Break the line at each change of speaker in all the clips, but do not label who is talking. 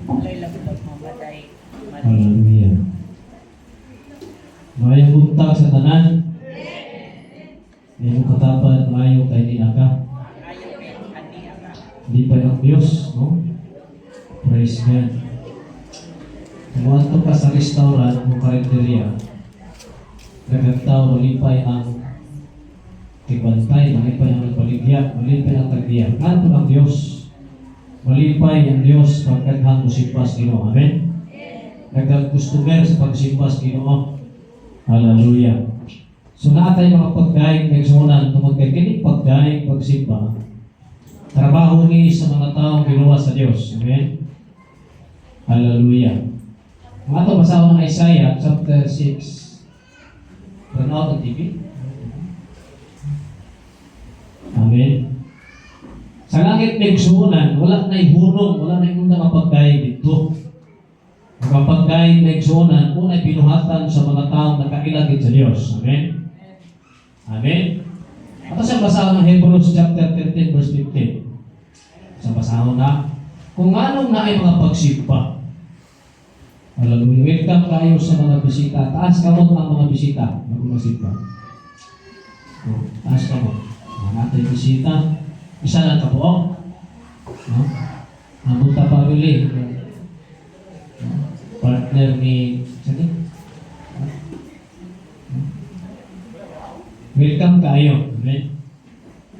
Walay labot mamatay.
Hallelujah. Mayong buntag sa tanan. Mayong katapan, mayong kay ni Aka.
Ayaw kay adi aka.
Hindi pa yung Diyos, no? Praise God. Kumuha ka sa restaurant o karinderya, nagagtaw, malipay ang tigbantay, malipay ang nagpaligya, malipay ang tagdiya. Ano ang Diyos? Malipay ang Diyos pagkaghang musimpas Ginoo. Amen? Nagkagustumer sa pagsimpas Ginoo. Hallelujah. So natay mga pagdaig nagsunan tungod kay kini pagdaig pagsimba. Trabaho ni sa mga taong ginawa sa Dios. Amen. Hallelujah. Mga ito basahon ng Isaiah chapter 6. Ranood ang TV. Amen. Sa langit nagsunan, wala na ihunong, wala na ihunong mapagdaig dito. Kapag dahil nagsunan, una'y pinuhatan sa mga taong nakailagid sa Diyos. Amen? Amen? At sa basahon ng Hebrews chapter 13 verse 15. Sa basahon na, kung anong na ay mga pagsimpa. Hallelujah. Welcome kayo sa mga bisita. Taas ka mo ang mga bisita. Magsimpa. Taas ka mo. Mga natin bisita. Isa lang ka po. No? Nabunta pa uli. Partner ni welcome kayo. Amen.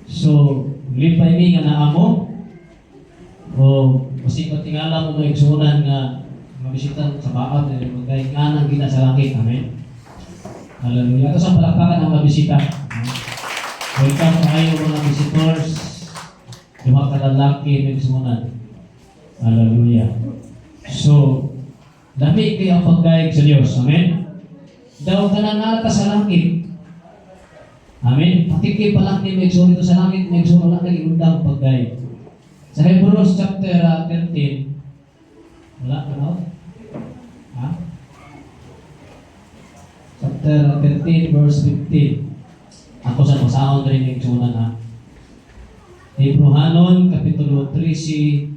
So, lipay mi nga naa mo o kasi kung tingala mo may igsunan nga mabisitan sa baad na magay nga nang gina sa langit. Amen. Hallelujah. Ito sa palakpakan ng mabisita. Welcome kayo mga visitors. Yung mga kalalaki may igsunan. Hallelujah. So, dami kayo ang pagdaig sa Diyos. Amen? Daw ka na nalata sa langit. Amen? Pakikip pa lang ni Megso dito sa langit. Megso na lang nag-iundang pagdaig. Sa Hebrews chapter 13. Wala ka na? Ha? Chapter 13 verse 15. Ako sa pasahon rin Megso na. Hebrehanon kapitulo 13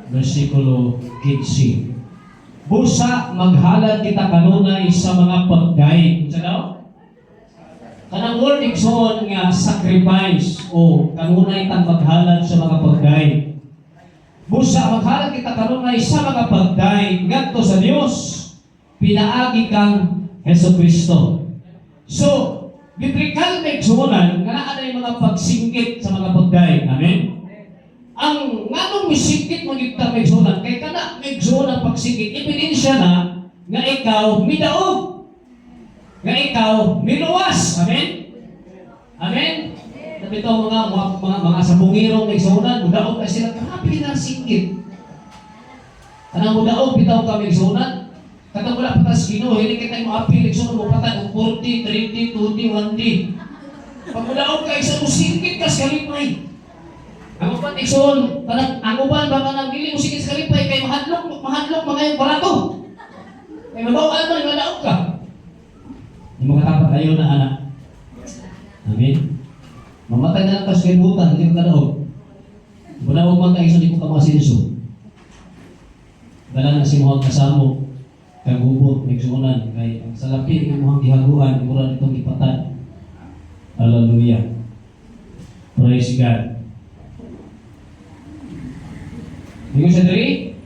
versikulo 15. Busa maghalad kita kanunay sa mga pagdaig. Sa daw? Kanang word igsoon nga sacrifice o kanunay tang maghalad sa mga pagdaig. Busa maghalad kita kanunay sa mga pagdaig ngadto sa Dios pinaagi kang Hesukristo. So, biblikal na igsuonan nga naa na mga pagsinggit sa mga pagdaig. Amen? Ang nganong misikit mo gitang megsunan, kay kana megsunan pagsikit, ebidensya na nga ikaw midaog, nga ikaw miluwas. Amen? Amen? Nabito mga sabungirong megsunan, mudaog ay sila, grabe na sikit. Kanang mudaog, bitaw ka megsunan, katang wala patas Ginoo, hindi kita mo apil, megsunan mo patag, 40, 30, 20, 1D. Pag mudaog ka, isa mo sikit ka sa kalipay. Ang uban ikson, ang uban baka nang dili mo sige sa kalipay kay mahadlok mga yung barato. Kay mabawal man nga daog ka. Yung mga tapat ayo na anak. Amen. Mamatay na lang ka sa kalibutan, hindi ka daog. Budaog man kayo sa di ko ka masinso. Dala na si Muhang kasamo, kagubot, nagsuunan, kay ang salapi ng Muhang gihaguan, mura itong ipatan. Hallelujah. Praise God. Yung sa diri,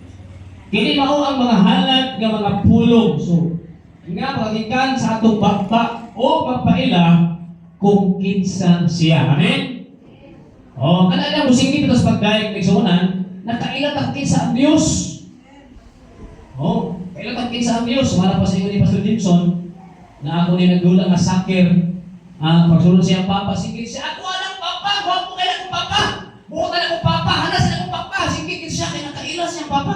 kini mao ang mga halad nga mga pulong. So, nga pagikan sa atong bakba o papaila kung kinsa siya. Amen? O, kana lang musingit ito sa pagdaig nagsuunan, nakailat kinsa ang Diyos. O, kailat kinsa ang Diyos. Sumala pa sa iyo ni Pastor Jimson, na ako ni nagdula nga sakir, pagsulod siya papa, sige siya, ako anak papa, huwag mo kailan kong papa. Bukan akong papa, hanas na akong papa, sige siya, kaya nakailas siyang papa.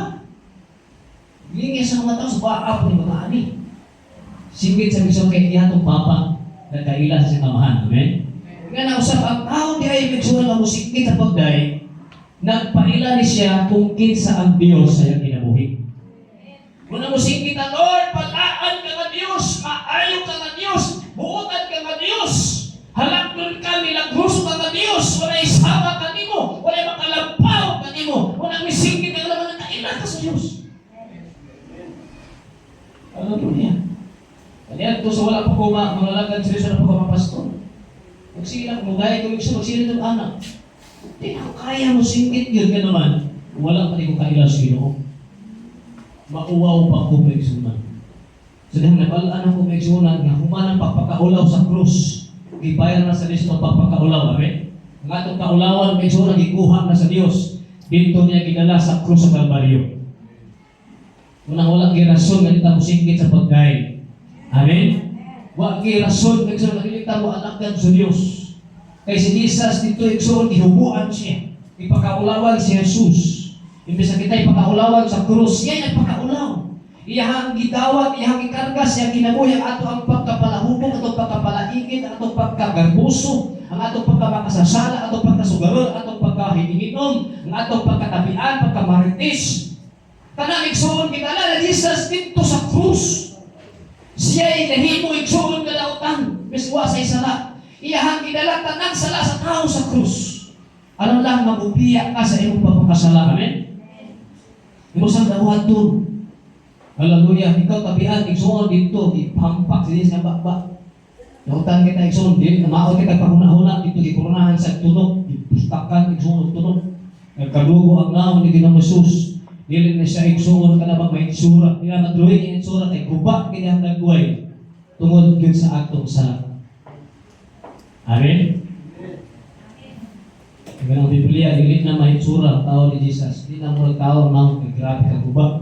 Hindi sa mga tao, sa baap ni mga ani. Sige sa misong kaya itong papa, nakailas siyang amahan. Amen? Nga nausap, ang tao di ay nagsunan ng musikit na pagday, nagpaila ni siya kung kinsa ang Diyos sa iyang kinabuhi. Kung ang musikit na, Lord, palaan ka nga Diyos, maayo ka nga Diyos, buutan ka nga Diyos, halaknon ka, milagros ka nga Diyos, wala isama ka nimo, wala makalampaw ka nimo, wala misikit ka naman nakailas ka sa Diyos. Hallelujah. Kaya ito sa wala pa ko mangalagad seryoso na pa ko pastor. Magsila, mugay ko yung magsila ng anak. Hindi na kaya mo singit yun ka naman. Wala pa rin ko kailas Ginoo. Mauwaw pa ko may sunan. So dahil nabalaan ako may sunan nga humanang pagpakaulaw sa krus. Gibayar na sa Diyos ng pagpakaulaw. Amen? Ang atong kaulawan may sunan gikuha na sa Diyos. Dito niya ginala sa krus sa Kalbaryo. Unang walang girason nga dito mo singit sa pagkain. Amen? Walang girason nga dito mo alakdan sa Diyos. Kaya si Jesus dito ikson, ihubuan siya. Ipakaulawan si Jesus. Imbes na kita ipakaulawan sa krus, siya nagpakaulaw. Iyahang gidawat, iyahang ikargas, iyang kinabuhi ang ato ang pagkapalahubog, ato pagkapalaingit, ang ato pagkagarbuso, ang ato pagkamakasasala, ato pagkasugarol, ato pagkahininginom, ang ato pagkatabian, pagkamaritis. Kanang igsoon kitala na Jesus dito sa krus. Siya ay nahimo igsoon kalautan, miswa sa isala. Iyahang kinala tanang sala sa tao sa krus. Ano lang magubiyak ka sa iyong pagkakasala. Amen? Imo sang dawat dun. Hallelujah. Ikaw tabihan, igsoon dito, ipampak siya sa bakba. Nautan kita igsoon, di maot kita pahuna-huna dito, ikurunahan sa tunog, ipustakan, igsoon tunog. Nagkadugo ang naon ni Ginoong Hesus. Dili na siya igsoon ka na ba may itsura. Dili na madruhin yung itsura, kay guba, kaya ang nagway. Tungod yun sa atong sala. Amen? Ang Biblia, dili na may itsura, tao ni Jesus. Dili na mo tao na grabe ka guba.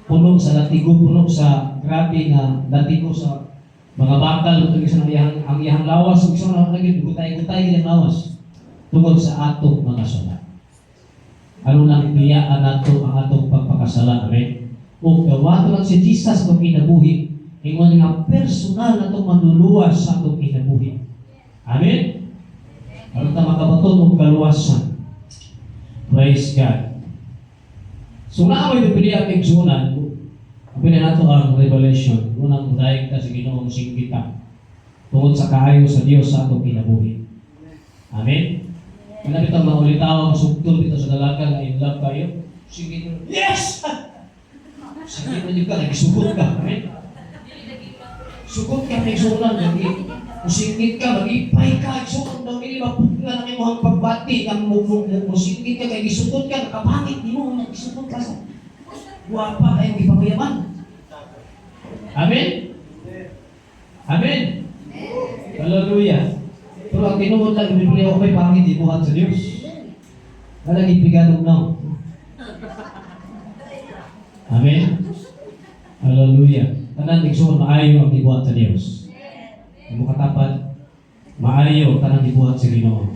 Puno sa latigo, puno sa grabe na latigo sa mga bakal, ito isa ang iyang lawas, isa na lagi, gutay-gutay yung lawas. Tungod sa ato mga sala. Ano nang biyaan nato ang atong pagpakasala, amen? O gawato lang si Jesus kung kinabuhi, ingon nga personal na itong manluluwas sa atong kinabuhi. Amen? Ano ta makabaton o kaluwasan? Praise God. So na may Biblia ang igsunan, apin na nato ang Revelation, unang mudayag ka sa Ginoong singgita, tungod sa kaayo sa Diyos sa atong kinabuhi. Amen? Kaya kita maulitaw, masugtol dito sa dalaga na in love kayo, sige nyo, yes! Sige nyo ka, nagsugot ka. Amen? Sugot ka, nagsunan, musingit ka, mag-ipay ka, sugot daw, hindi mapugla ng iyong pagbati, musingit ka, kaya isugot ka, nakapangit, hindi mo, nagsugot ka sa guwapa kayong ipamayaman. Amen? Amen? Hallelujah. Pero ang tinuod lang, Biblia ko may pangit, ibuhat sa Diyos. Walang ipiganong na. Amen? Hallelujah. Tanan igsoon maayo ang ibuhat sa Diyos. Imo katapat, maayo tanang ibuhat sa Ginoo.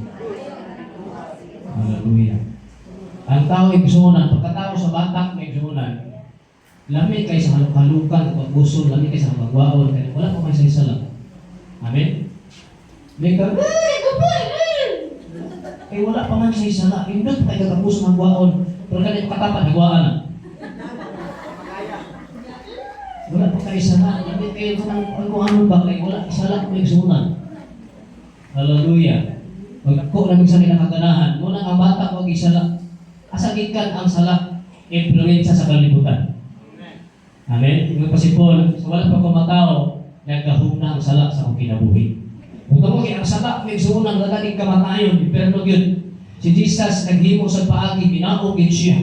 Hallelujah. Ang tao igsuunan, pagkatao sa batak may igsuunan, lami kay sa halukan, pagbuson, lami kay sa pagwaon, kaya wala pa may salisala. Amen? May kaya wala pa man salisala, indot pa kayo kapuso magwaon, pero kanil katapat, nagwaan na. Wala pa kayo sala, lami kayo ano ba, kaya wala isala may igsuunan. Hallelujah. Pagko namin sa kinakaganahan, muna ang bata wag isala. Asagikan ang sala, influensya sa kalibutan. Amen? Yung pa si Paul, sa wala pa kumatao, nagkahug na ang sala sa akong kinabuhi. Kung tamo ang sala, may suunang lalaking kamatayon, pero yun, si Jesus naghimo sa paagi, binaogin siya.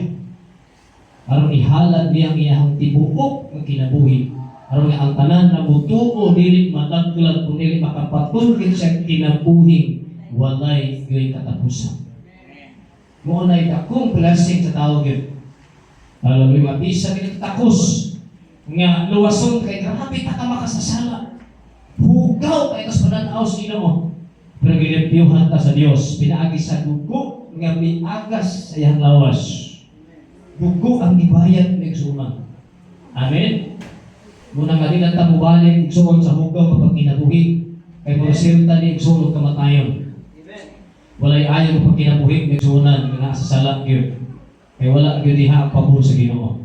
Aron ihalad niya ang iyang tibuok ng kinabuhi. Aron nga ang tanan na butuo, dili mataglag, kung dili makapatulgin siya kinabuhi, walay yo'y katapusan. Muna akong blessing sa tao yun. Alam mo, mabisa kita takos. Nga, luwason kay grabe ta ka makasasala. Hugaw kay kas pananaw sa Ginoo. Pero ginipiyuhan ta sa Dios, pinaagi sa dugo nga miagas sa iyang lawas. Dugo ang ibayad ng igsuon. Amen. Muna nga din ta mubalik igsuon sa hugaw kapag kinabuhi. Kay resulta ni igsuon kamatayon. Walay ayaw mo pag kinabuhi ng igsuonan nga nasa sala yun. Kaya wala yun diha ang pabor sa Ginoo.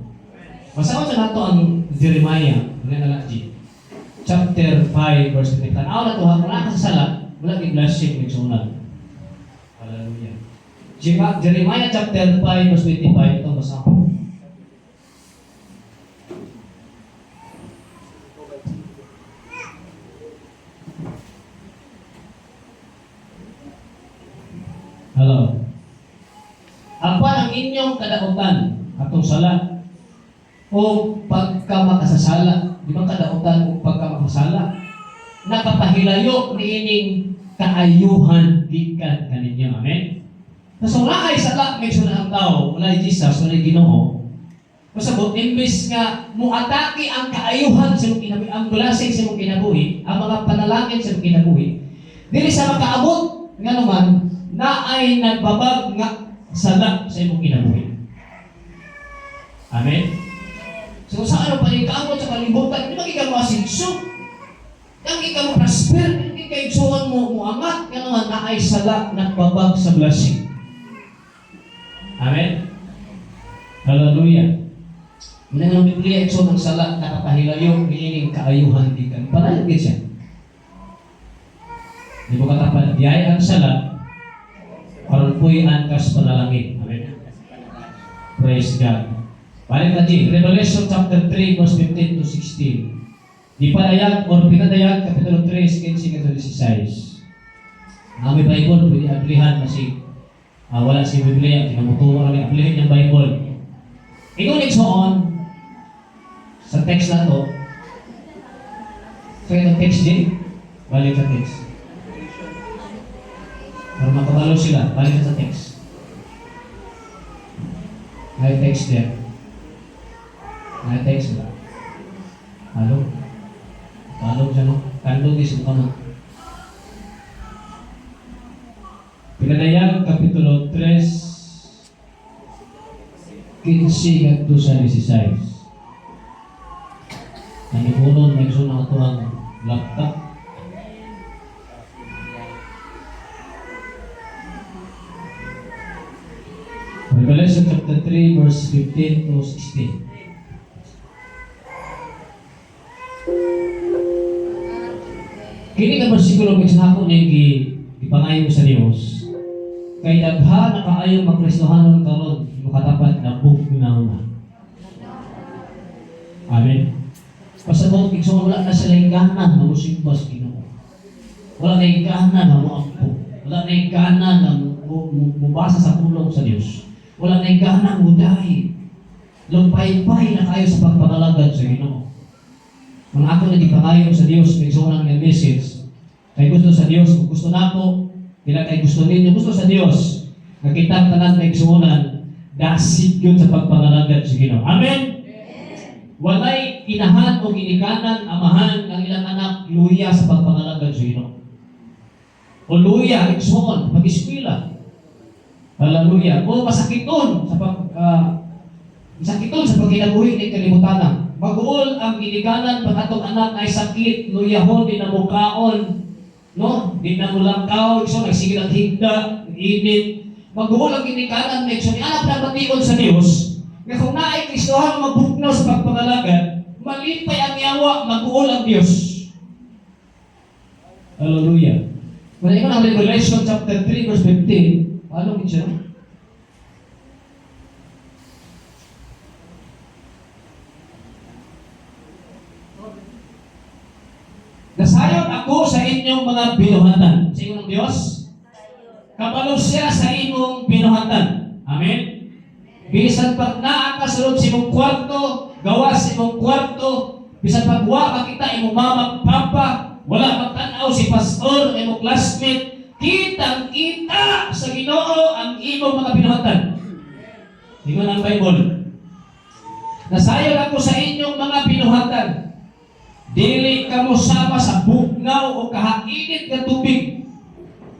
Masawa sa nato ang Jeremiah, chapter 5, verse 3. Tanaw na ito, wala ka sa sala, wala yung blessing ng igsuonan. Hallelujah. Jeremiah chapter 5, verse 25, ito basa ko. Hello. Apan ang inyong kadautan atong sala o pagka makasasala. Di ba kadautan o pagka makasala? Nakapahilayo niining kaayuhan gikan kaninyo. Amen? So naay sala may suna ang tao, wala Jesus, wala Ginoo. Pasabot imbes nga muatake ang kaayuhan sa imong kinabuhi, ang blessing sa imong kinabuhi, ang mga panalangin sa imong kinabuhi. Dili sa makaabot nga naman na ay nagbabag nga sala sa imong kinabuhi. Amen. So sa ano pa kaabot sa kalibutan, di ba ka masinso? Yang ikaw mo prosper, hindi kayo suwan mo muangat, nga naman na ay sala nagbabag sa blessing. Amen. Hallelujah. Muna ng Biblia, ikso ng sala, nakapahilayo, niining kaayuhan di ka. Panayag din siya. Di mo katapan, biyay ang sala, karon po'y angkas panalangin. Amen. Praise God. Balik natin, Revelation chapter 3, verse 15 to 16. Di panayag, or pinadayag, Kapitulo 3, 15 to 16. May Bible, pwede aplihan kasi wala si Biblia, kinamutuwa kami aplihan yung Bible. Ikaw next on, sa text na to, kaya ng text din, balik sa text. Para makabalo sila, balik sa text. May text there. May text sila. Halo? Halo dyan, no? Kandog isip ka mo. Pinadayag, Kapitulo 3, 15 at 2 sa 16. Nanipunon, may gusto na ito ang laptop. Revelation chapter 3, verse 15 to 16. Kini ka bersikulo kay sinako niya ipangayo sa Dios. Kay dagha na kaayong magkristohanon karon makatapat na bugnaw na. Amen. Pasabot kung wala na sila hingganan na musimba sa Ginoo. Wala na hingganan na muampo. Wala na hingganan na mubasa sa pulong sa Dios. Wala na hingganan mudahi. Lumpay-pay na kayo sa pagpangalagad sa Ginoo. Mga ako na ipangayo sa Dios, may isunang nga message. Kay gusto sa Dios, kung gusto nako, kila kay gusto ninyo, gusto sa Dios, nakita tanan may isunan, dasig yun sa pagpangalagad sa Ginoo. Amen? Walay inahan o ginikanan, amahan ng ilang anak, luya sa pagpangalagad sa Ginoo. O luya, iksuon, pag-eskwela. Hallelujah. O masakiton sa pagkinabuhi ng kalibutan. Mag-uol ang ginikanan pag atong anak ay sakit, luyahon, di na mukaon, no? Di na mulangkaw, iksuon, nagsigil ang higda, init. Mag-uol ang ginikanan, iksuon, anak na matiyon sa Dios. Nga kung naay Kristohan mabugnaw sa pagpangalagad, malipay ang yawa, mag-uol ang Diyos. Hallelujah. Kung ikaw ng Revelation chapter 3 verse 15, paano siya? Nasayon ako sa inyong mga binuhatan. Sa inyong Diyos? Kabalo siya sa inyong binuhatan. Amen? Bisan pag naa ka sulod sa imong kwarto, gawas sa imong kwarto, bisan pag wa makita imong mama, papa, wala magtanaw si pastor, imong classmate, kitang-kita sa Ginoo ang imong mga binuhatan. Tingnan ang Bible. Nasayon ako sa inyong mga binuhatan. Dili kamo sama sa bugnaw o kahainit nga tubig.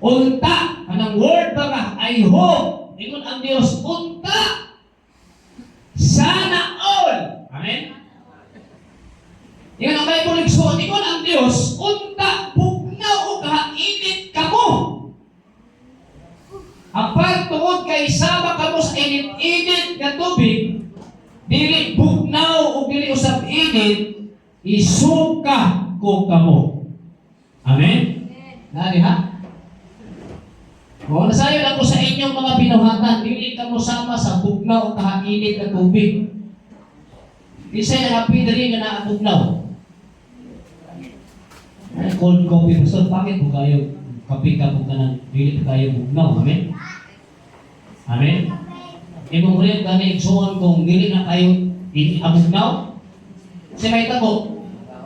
Unta, anang word ba ka? I hope. Ingon ang Dios, unta. Sana all. Amen? Yan ang Bible nagsuot. Ingon ang Dios, unta, bugnaw o kahainit kamo. Apart tungod kay sama kamo sa init-init nga tubig, dili bugnaw o dili usab init, isuka ko kamo. Amen? Nani ha? O nasayon ako sa inyong mga binuhatan, dili kamo sama sa bugnaw o kahainit na tubig. Isa'y narapi dali nga naabugnaw. Cold coffee, pastor, bakit po kayo kape ka po ka ng dili po kayo bugnaw? Amen? Amen? Imong rin kami igsuon kung dili na kayo abugnaw. Kasi may tabo,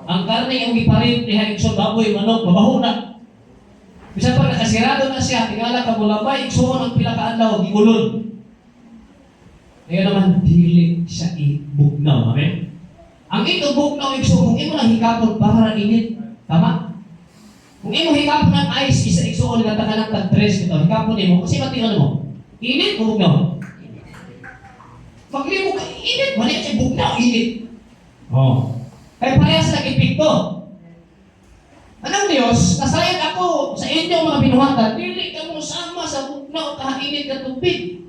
ang karne yung iparin, diha igsuon baboy, manok, mabaho na. Bisa pa nakasirado na siya, tingala ka mula ba, igsuon ang pila ka adlaw, gigulon. Ngayon naman, dili siya ibugnaw. Amen? Ang ito bugnaw igsuon, kung imo lang hikapon para init. Tama? Kung imo hikapon ng ice, isa igsuon nga taga ng tag-tres ito, hikapon imo, kasi matingan mo, init o bugnaw? Paglimo ka, init, mali siya bugnaw, init. Oh. Kaya parehas na epekto. Anong Diyos, nasayang ako sa inyong mga binuhatan, dili ka mo sama sa bugnaw kainit na tubig.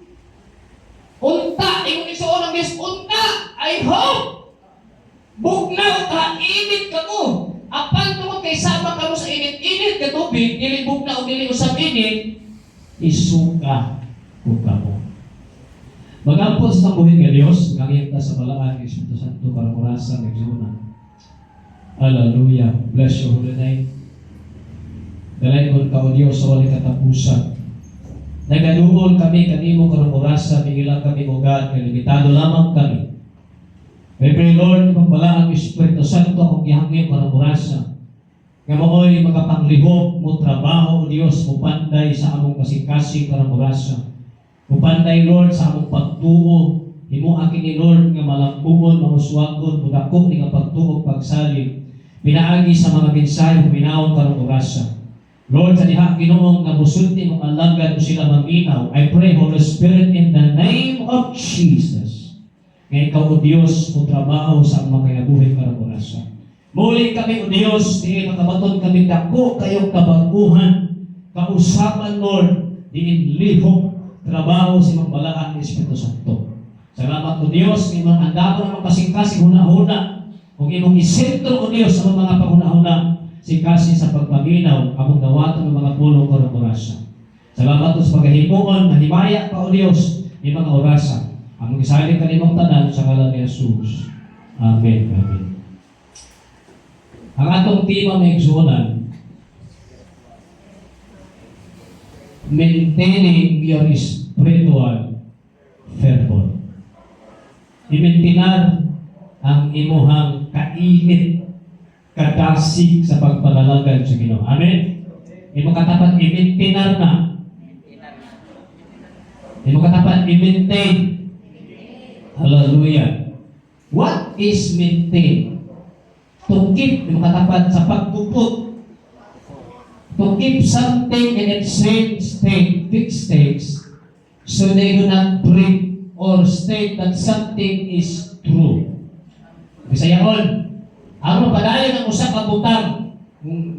Unta, yung isuon ng Diyos, unta, I hope. Bugnaw kainit ka mo. Apan tungkol kay sama ka mo sa init-init ka tubig, dili bugnaw, dili usap init, isuka ko ka mo. Magampon sa tambuhin ka Diyos, ngangita sa balaan ng Espiritu Santo para murasa ng Exona. Hallelujah. Bless your holy name. Dalain ko ka o Diyos sa walang katapusan. Nagaduol kami kanimo karong orasa, mingilang kami o God, limitado lamang kami. I pray Lord, pagbalaan ng Espiritu Santo akong gihangin karong orasa. Nga mooy magapanglihok mo trabaho o Diyos mo panday sa among kasing-kasing karong orasa. Mo panday Lord sa among pagtuo, himo akin ni Lord nga malambugon, mahuswagon, mudakop ni nga pagtuo pagsalig. Pinaagi sa mga mensahe mo minaon karong orasa. Lord, sa diha Ginoong nabusulti mong alagad o sila maminaw, I pray, Holy Spirit, in the name of Jesus, nga ikaw o Diyos mo trabaho sa mga kinabuhi karong orasa. Muli kami o Diyos, di makabaton kami dako kayong kabaguhan, kausapan Lord, diin lihok, trabaho sa mga balaan ng Espiritu Santo. Salamat o Diyos, may mga andamo ng kasing-kasing huna-huna, kung imong isentro o Diyos sa mga pahuna-huna, si kasi sa pagpaminaw, among dawaton ng mga pulong karong orasa. Salamat o sa paghahimuon, mahimaya pa o Diyos, ng mga orasa. Among isalig kalimang tanan sa ngalan ni Jesus. Amen. Amen. Ang atong tema may igsuonan, maintaining your spiritual fervor. I-maintinar ang imuhang kainit, kadasig sa pagpangalagan sa Ginoo. Amen? Imo katapat i-maintinar na. Imo katapat i-maintain. Hallelujah. What is maintain? To keep, imo katapat sa pagpuput. To keep something in its same state, fixed states, so they do not break or state that something is true. Bisayaon, ang padayon ng usa ka butang,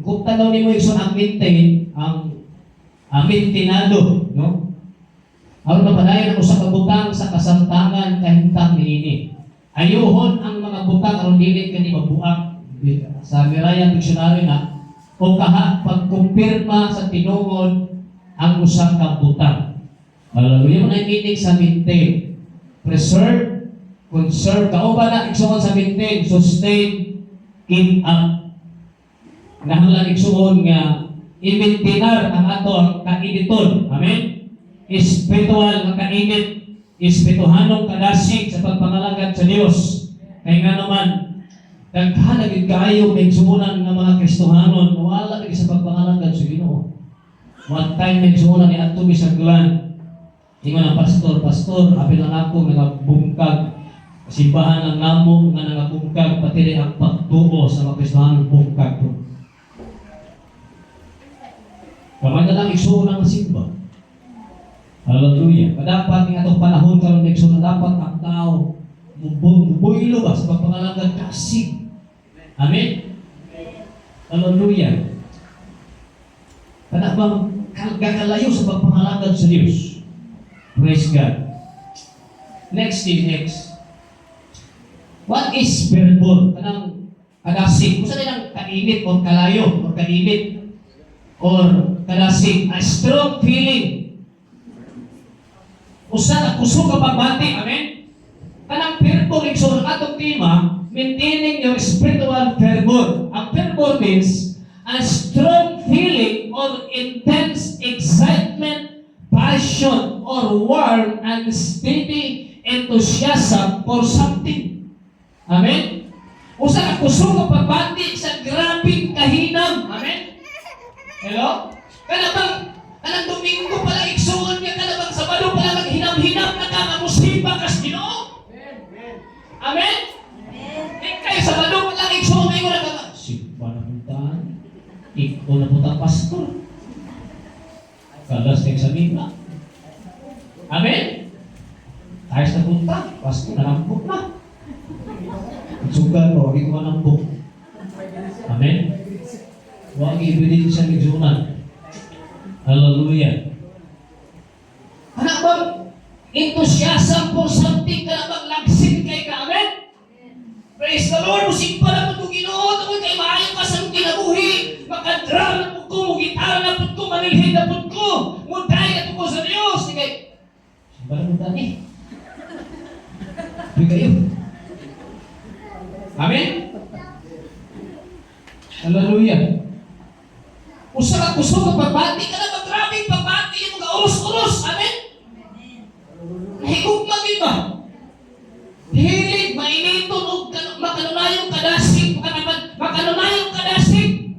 kung tanaw nimo igsoon ang maintain, ang maintainado, no? Ang padayon ng usa ka butang sa kasamtangan kahintang niini. Ayuhon ang mga butang aron dili kani mabuak. Sa Miraya Dictionary na o kaha pagkumpirma sa tinuod ang usa ka butang. Hallelujah. Mo na meaning sa maintain. Preserve, conserve, kauban na igsoon sa maintain, sustain, keep up. Nahanglan igsuon nga i-maintainar ang ato kainiton. Amen? Espiritual nga kainit, espirituhanong kadasig sa pagpangalagad sa Dios. Kaya nga naman, naghanagid kaayo may igsuonan ng mga Kristohanon, wala lagi sa pagpangalagad sa Ginoo. One time may igsuonan ni Anto Bisaglan. Ingon ang pastor, apil lang ako nagabungkag. Simbahan ng namo nga nagabungkag, pati rin ang pagtuo sa mga Kristohanong bungkag. Kamay na lang igsuon ang simba. Hallelujah. Dapat ng atong panahon karon igsuon na dapat ang tao mubuilo ba sa pagpangalagad kasig. Amen? Hallelujah. Kana bang gakalayo sa pagpangalagad sa Dios. Praise God. Next. What is fervor? Kanang kadasig. Kung saan nilang kainit o kalayo o kainit or kadasig. A strong feeling. Usa kusog ka pagbati. Amen? Kanang fervor, igsoon ang atong tema, maintaining your spiritual fervor. Ang fervor means a strong feeling or intense excitement, passion, passion or warm and steady enthusiasm for something. Amen? Usa ka kusog nga pagbati sa grabing kahinam. Amen? Hello? Kanang Domingo pala igsuon nga, kanang Sabado pala maghinam-hinam na ka nga musiba kas Ginoo. Amen? Kaya Sabado pala igsuon nga na ka. Simba na puntaan. Ikaw na punta pastor. Kalas kay sa mina. Amen? Ayos na punta. Pastor nalambok na. Sugal mo, hindi ko manambok. Amen? Huwag ibigin siya nagsunan. Hallelujah. Anak bang enthusiasm for something ka na bang lagsin kay ka? Amen? Praise the Lord. Musik pa na po Ginoo. Tungkol kay maayo ka sa mong kinabuhi. Makadram na po ko. Mugitara na po ko. Manilhin na po ko. Muday na po ko sa Diyos. Sige. Simba na po tani. Hindi kayo. Amen? Hallelujah. Usa ka kusog ka pagbati ka na magrabing pagbati yung mga uros-uros. Amen? Nahigugma din ba? Hilig, mainiton o makanunayong kadasig. Makanunayong kadasig.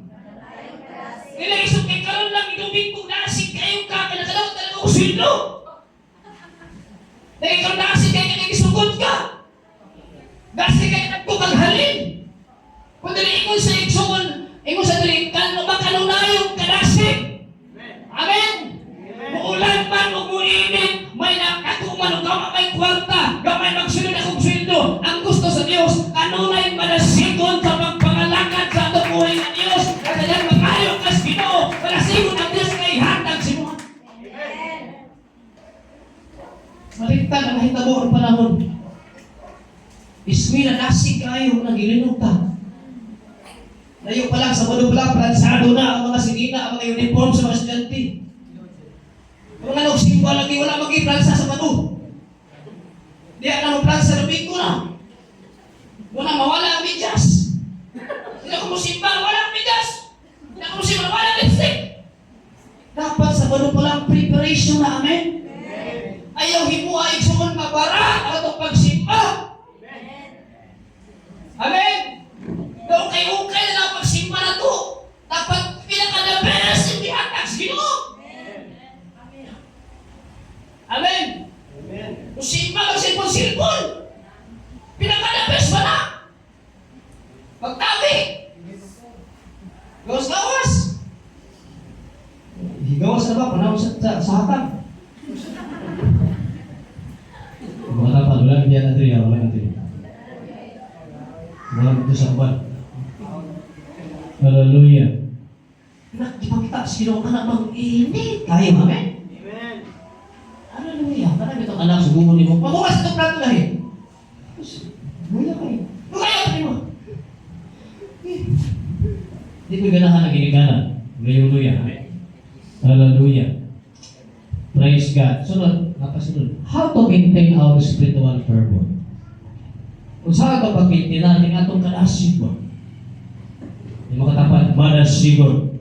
Nila isang kay karoon lang iduming kong dasig kayo ka. Kanakalaw talaga usilo. Na ikaw dasig kayo nagisugod ka. Dasig kayo nagpupaghalin. Kung dali ikaw sa igsuon, ikaw sa dali, makanunayong kadasig. Amen? Muulan man o muinit, may nakatuman o gama may kwarta, gamay magsunod akong sweldo. Ang gusto sa Diyos, kanunay manasigon sa magpangalakad sa atong buhay ng Diyos. Kaya mag-ayaw kas Ginoo, manasigon ang Diyos kay hatag si mo. Maligtad ang mahitabo ang panahon. Ismi na nasig kayo nang gilinog ka. Layo pa lang, Sabado pa lang, plansado na ang mga sinina, ang mga uniform sa mga estudyante. Kung ano, simba lagi, wala mag-i-plansa sa Sabado. Di na mag-plansa sa Domingo na. Wala mawala ang medyas. Hindi ako musimba, wala ang medyas. Hindi ako musimba, wala ang lipstick. Dapat Sabado pa lang, preparation na, amen? Ayaw himuha, igsuon mabara, ang itong pagsimba. Amen? Daw kayo-ukay na lang pagsimba na to. Dapat pinaka-the-best yung dihatag sa Ginoo. Amen? Kung simba, magsilpon-silpon. Pinaka-the-best ba na? Magtabi. Gawas-gawas. Gawas na ba? Panahon sa hatag. Mga tapat, wala biyan natin yan, wala natin. Wala natin sa kaban. Hallelujah. Ipakita sa Ginoo ka na mag-init. Kaya, amen? Amen. Hallelujah. Parang itong anak sa gumo ni mo. Mabukas itong plato lahi. Buya kayo. Kaya ka mo. Hindi ko ganahan na ginigana. Hallelujah. Amen. Hallelujah. Praise God. Sunod. Napasunod. How to maintain our spiritual fervor. Kung saan ito pag-maintain natin atong kadasig mo. Yung mga tapat, manasigon.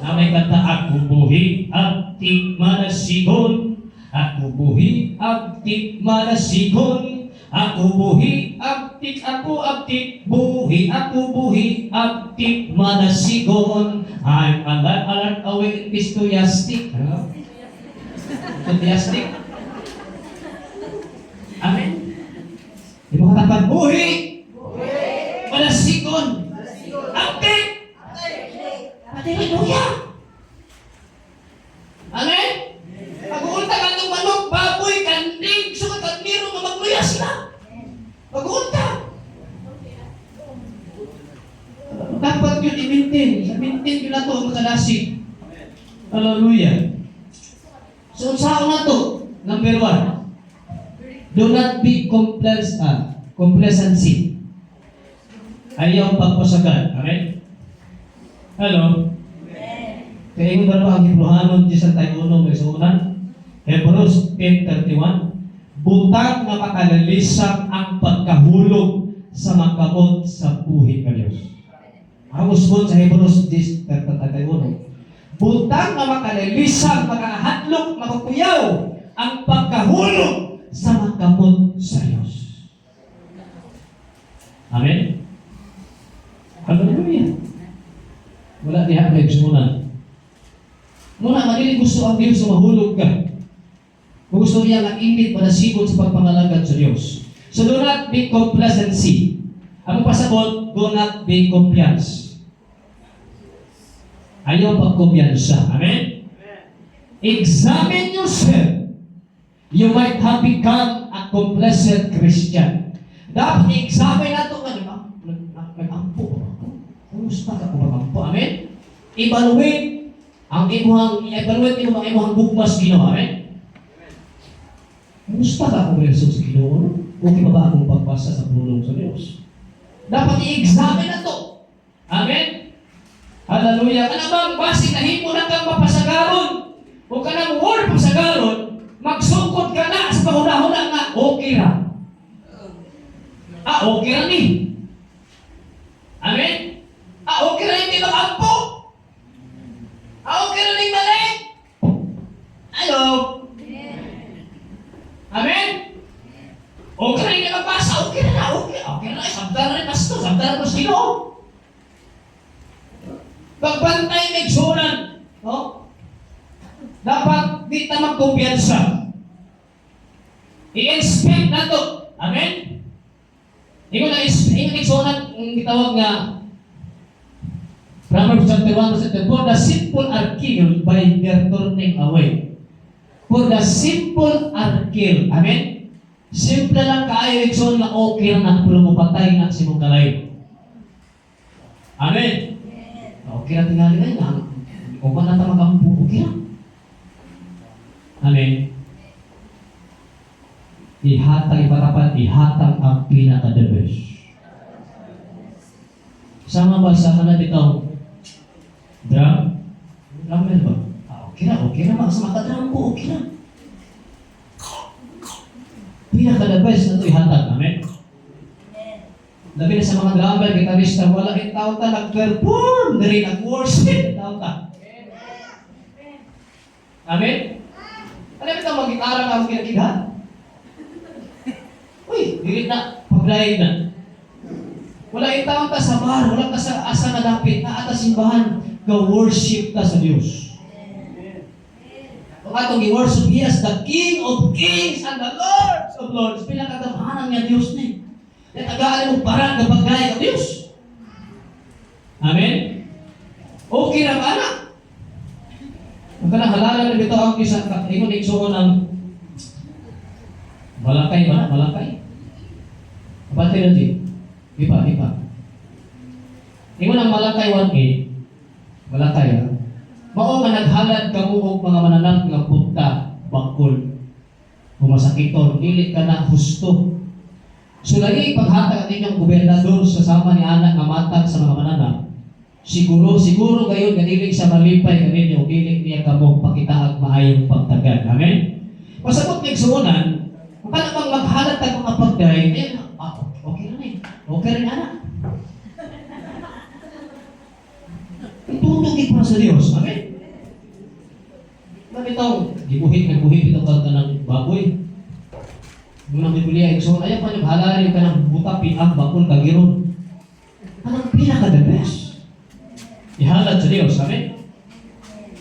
Na may kanta, ako buhi, aktik manasigon. Ako buhi, aktik manasigon. Ako buhi, aktik, ako aktik, buhi, ako buhi, aktik manasigon. I'm alert, awake, enthusiastic. Enthusiastic. Amen. Yung mga tapat, buhi, manasigon. Aktik! Hallelujah! Amen? Pag-uunta ka ng manok, baboy, kanding, sukat at miro, mamagluyas na. Pag-uunta. Dapat yun i-maintain. I-maintain yun na ito ang kadasig. Hallelujah. So, saan na ito? Number 1. Do not be complacency. Ayaw pagpasagan. Amen? Hello? Kaya yung ba ang Hebrehanon di sa tayo unong may suunan? Hebrews 10:31. Butang na makalalisang ang pagkahulog sa magkamot sa buhi ka Diyos. Ang usbon sa Hebrews 10:31. Butang nga makalilisang, makahadlok, makakuyaw ang pagkahulog sa magkamot sa Diyos. Amen? Hallelujah. Wala diha may sunan. Muna, manilig gusto ang Diyos na mahulog ka. Kung gusto niya ang init para sigod sa pagpangalagad sa Diyos. So do not be complacency. Ang pasabot, do not be compliance. Ayaw pagkumpiyansa. Amen? Examine yourself. You might have become a complacent Christian. Dapat i-examine nato ka, nag-ampo. Kumusta ka kung mag-ampo? Amen? Evaluate ang imuhang bugmas Ginoo. Amen? Kumusta ka kung relasyon sa Ginoo? Okay pa ba akong pagbasa sa pulong sa Diyos? Dapat i-examine nato. Amen? Hallelujah. Kanang basi na himo na kang mapasagaron. O kanang word pasagaron, magsungkot ka na sa pahuna-huna nga okay ra. Okay ra ni. Amen? Okay ra hindi mag-ampo. Okay ra ni mali. Hello? Amen? Okay ra hindi magbasa. Okay na. Okay na. Sabda na rin pastor. Sabda na rin Ginoo. Pagbantay may sunan, no? Dapat di ta magkumpiyansa. I-inspect na to. Amen? Ingon na sunan, ang gitawag nga Proverbs chapter 1 verse 10, for the simple are killed by their turning away. For the simple are killed. Amen? Simple lang kaayo ikson na okay na pero mapatay na si mong kalay. Amen? Okay na tingali na yan. Kung ba na magampo, okay na. Amen. ihatang ang pinaka-the best. Sama ba sa kanila dito? Drum? Drummer ba? Okay na. Sa makadrum ko, okay na. Pinaka-the best na ito ihatag. Amen. Labi na sa mga drummer, gitarista, wala yung tao ta nag-perform, na rin nag-worship, tao ta. Amen? Alam mo ito, mag-gitara ka ang kinakighan? Uy, dirit na, pag-live na. Wala yung tao ta sa bar, wala ka sa asa na lapit, na ata simbahan, ga-worship ka sa Diyos. Kung atong i-worship, He is the King of Kings and the Lord of Lords. Pinakatamahanan niya Diyos na eh. At agaan mo parang kapag-gaya ng Diyos. Amen? Okay na ba na? Ang kanahalalan na dito ang isa, ingon iksuon ng Malakay ba na? Malakay? Kapatid na di? Ipa. Ingon ang Malakay 1:8. Malakay ha? Mao nga naghalad kamuhog mga mananap nga punta, bangkol. Pumasakiton, dili ka na husto. Sulay paghatag ang inyong gobernador sa sama ni anak nga matag sa mga mananap. Siguro gayon ganili sa malipay kaninyo dili niya kamo pakitaag maayong pagtagad. Amen. Pasabot ning suonan, kung kana bang maghalat ang mga pagday, okay na ni. Okay rin anak. Itutugig pa sa Dios. Amen. Bitaw, gibuhit ito ka ng baboy. Munang Biblia, so ayaw pa niyong halari ka ng buta, piang, bakul, kagiron. Anong pinaka-the best? Ihalat sa Diyos, amen?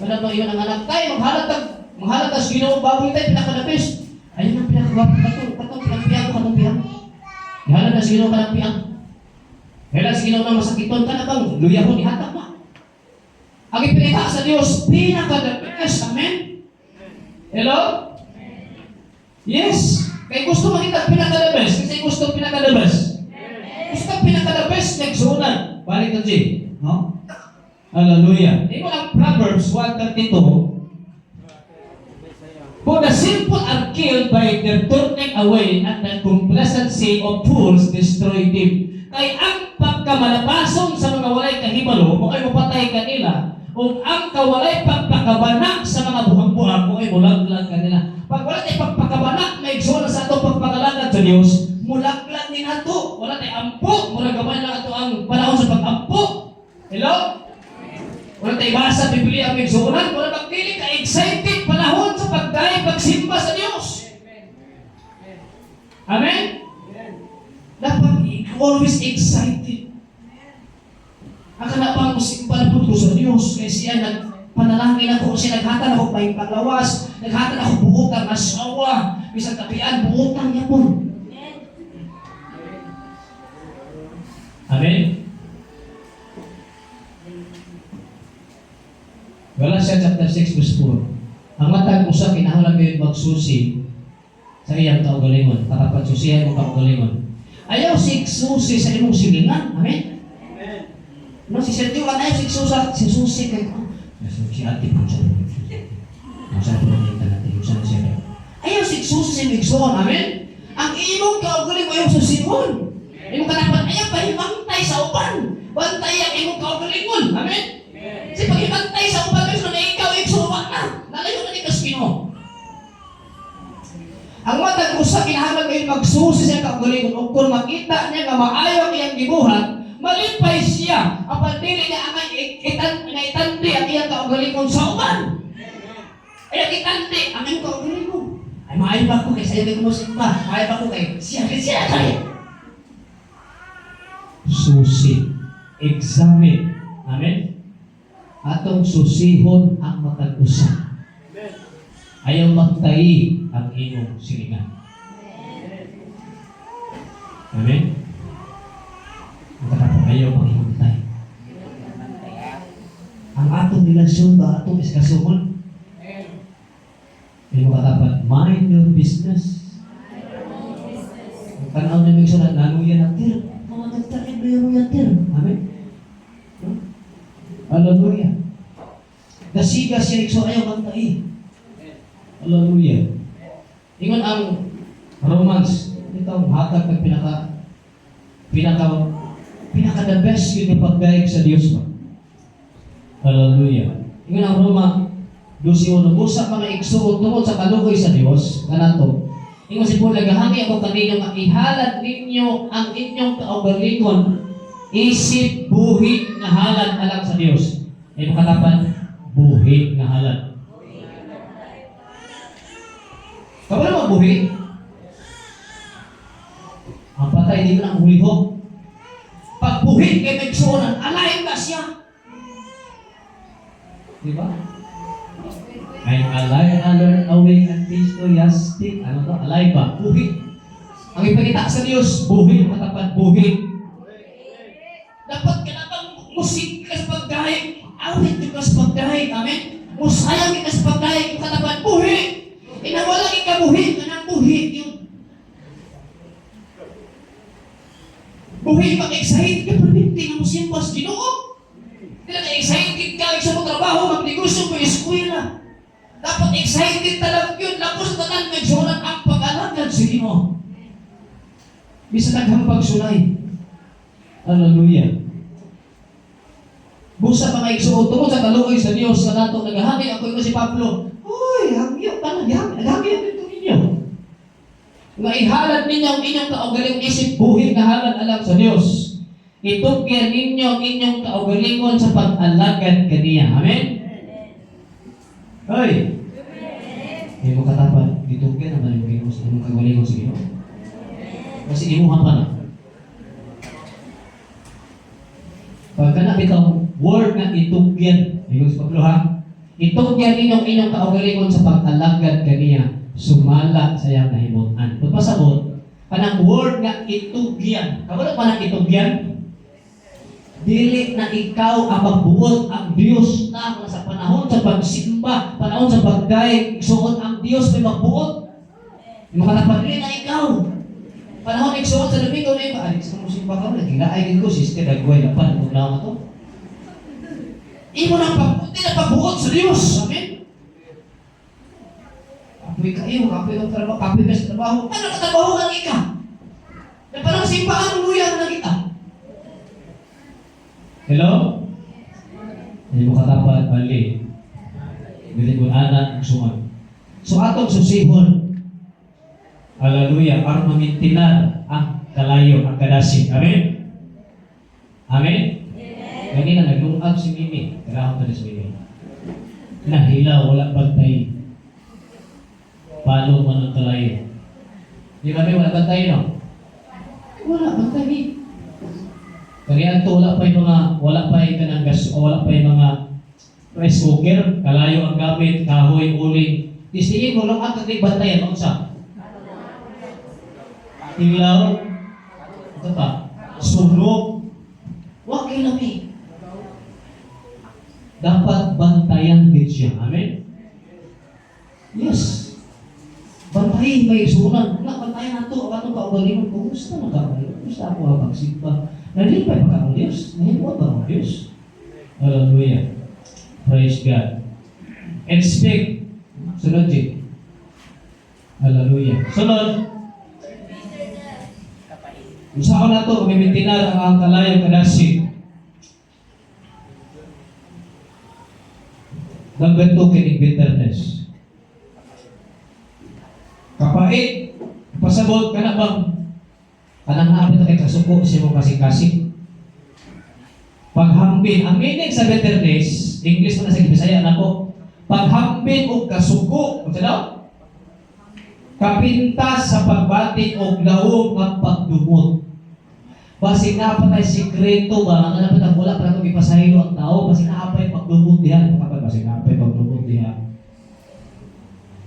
Kaya ba yun ang anak tayo, maghalat ang Ginoo, baboy tayo, pinaka-the best. Ayun ang pinaka-baboy, katong piang. Ihalat ang Ginoo ka ng piang. Kaya sa Ginoo na masakiton ka na bang, luyahon, ihatag na. Ang ipinita sa Diyos, pinaka-the best, amen? Hello? Yes. Kaya gusto makita pinaka-the best. Kasi gusto pinaka-the best. Gusto pinaka-the best, nagsunan. Balik na G. No? Hallelujah. Ito ang Proverbs 1:32. For the simple are killed by their turning away, and the complacency of fools destroy them. Kaya ang pagkamalapason sa mga walay kahibalo, kung ay mapatay kanila, o ang kawalay pagpakabana sa mga buhang-buhang, kung ay mulaglag kanila. Pag wala tayo pagpakabana, may igsoon sa ato pagpakalagad sa Diyos, mulaglag din ato. Wala tayo ampo, mula gamay lang ato ang panahon sa pag-ampo. Hello? Wala tayo tayo sa Biblia ang igsuunan, wala magpili ka excited panahon sa pagdaig pagsimba sa Dios. Amen? Dapat always excited. Akala pa musimba na po sa Dios kaya siya nagpanalangin ako, siya naghatan ako may panglawas, naghatan ako buutang asawa, bisang tapian, buutang niya po. Amen? Galatia chapter 6 verse 4. Ang matag usa kinahanglan kayo magsusi sa iyang kaugalingon. Katapat susihan mo kaugalingon. Ayaw susi sa imong silingan. Amen? Amen. No, si Sergio, ayaw susi kayo. Si ate po siya. Masa po natin natin yung sana siya. Ayaw susi sa imong igsoon. Amen? Ang imong kaugalingon ayaw susihon. Imong katapat, ayaw pahimantay sa uban. Bantay ang imong kaugalingon. Amen? Kasi pag ibantay sa uban, na ikaw, igsuwa na. Nalayo na ni Kaspino. Ang matag usa kinahanglan kayo magsusi sa kaugalingon. O kung makita niya nga maayo iyang gibuhat, malipay siya. Ang pagdili niya ang itandi ang iyang kaugalingon sa uban. Ay, itandi ang iyang kaugalingon. Ay, maayo ba ko kay sayo kayo musimba? Maayo ba ko kay siya kayo? Susi. Examine. Amen? Atong susihon ang matag-usa. Ayaw magtayi ang inyong silingan. Amen? Ang ayaw maghimantay. Ang atong relasyon ba atong iskasuhon? Ayaw katapat, mind your business. Ang tanaw na may sulat, nanuyan ang tira. Mga nagtakin ba yung tira? Amen? Hallelujah. Dasiga siya ikso ayaw magtayi. Hallelujah. Ingon ang Romans, ito ang hatag ng pinaka the best yun yung pagdaig sa Diyos ba? Hallelujah. Ingon ang Roma 12:1, busa mga igsuon tungod sa kalugoy sa Diyos, kanato. Ingon si Paul, nagahangin ako kanino, maihalad ninyo ang inyong kaugalingon, isip, buhi, nga halad alang sa Diyos. Ay makatapan, buhi, nga halad. Kapag naman buhi, ang patay di mo nang hulihok. Pag buhi kay nagsuonan, alayin ka siya. Diba? I'm alive, alert, awake, enthusiastic. Ano to? Alive ba? Buhi. Ang ipakita sa Diyos, buhi, matapat, buhi. Dapat ka na bang musik ka sa pagdahig, awit ka sa pagdahig, amen? Musayang ka sa pagdahig, katapat, buhi. Inawala ka buhi, ka ng buhi yun. Buhi, mag-excited ka, perminti na mo simpas, Ginoo. Hindi na excited ka, sa mo trabaho, magnegosyo mo, eskwela. Dapat excited talaga yun. Lapos na tanan, nagsulat ang pag-alagad sa Ginoo. Bisa naghang pagsulay. Hallelujah. Busa pa nga igsuot tungkol sa kaluoy sa Diyos sa nato nagahangin ako si Pablo. Uy, hangyo pa nagahangin dito ninyo. Nga ihalad ninyo ang inyong kaugaling isip buhi na halad alam sa Diyos. Itugyan ninyo ang inyong kaugalingon sa pag-alagad kaniya. Amen? Hoy! Hindi mo katapat, itugyan naman yung inyong kaugalingon sa Diyos. Kasi imuha pa na. Pagka na itong word na itugyan, ayun sa Pablo ha, itugyan ninyong inyong kaugalingon sa pag-alagad kaniya, sumala sa iyang nahimutan. Pagpasabot, kanang word na itugyan. Kabalo pa ng itugyan? Dili na ikaw ang magbuot ang Diyos na sa panahon sa pagsimba, panahon sa pagdaig, isuot ang Diyos may magbuot. Yung makatapat, dili na ikaw. Panahon igsuot sa Domingo na iba, alis ka mo simba ka mo, nagkinaay ko, sister, nagway na pa, nagugnawa to. Imo na pagbuot sa Diyos. Amen? Kapoy kayo, kapoy ang trabaho, kapoy ka sa trabaho. Ano na trabaho lang ika? Na parang simbahan mo yan na kita. Hello? Hindi mo katapat, bali. Hindi ko anak, suman. So atong susihon, hallelujah, para mamintinar ang kalayo, ang kadasig. Amen? Amen? Kanina naglungag si Mimi. Karahon ka na si Mimi. Nahilaw, wala bantay. Palo man ang kalayo. Di kami wala bantay, no? Wala bantay. Kaya ito, wala pa yung kanang gas, o wala pa yung mga rice cooker, kalayo ang gamit, kahoy, uling. Istingin mo lang ang katig bantayan, ano sa? Ilaw, ito pa, sunog, wag kayo lami. Dapat bantayan din siya. Amen? Yes. Bantayin may sunan. Wala, bantayan na ito. Ano ka ugalingon? Kumusta na ka? Kumusta ako ang pagsigpa? Nalipay pa ka ang Diyos? Nahimuwa ba ang Diyos? Hallelujah. Praise God. Expect. Sunod, Jake. Hallelujah. Sunod. Usa ko na ito, kumimitinar ang kalayo kadasi. Number 2, kinig bitterness. Kapait, pasabot ka na bang kanang naapit na kay kasuko siya mo kasing-kasing. Paghambin, ang meaning sa bitterness, English mo na sa Bisaya na ko, paghambin o kasuko, kung sino? Kapintas sa pagbati o lawong ang pagdumot. Basi napatay sikreto ba? Ang napatay ang wala para itong ipasahilo ang tao, basi napatay pagdumot diyan. Basi napatay pagdumot diyan.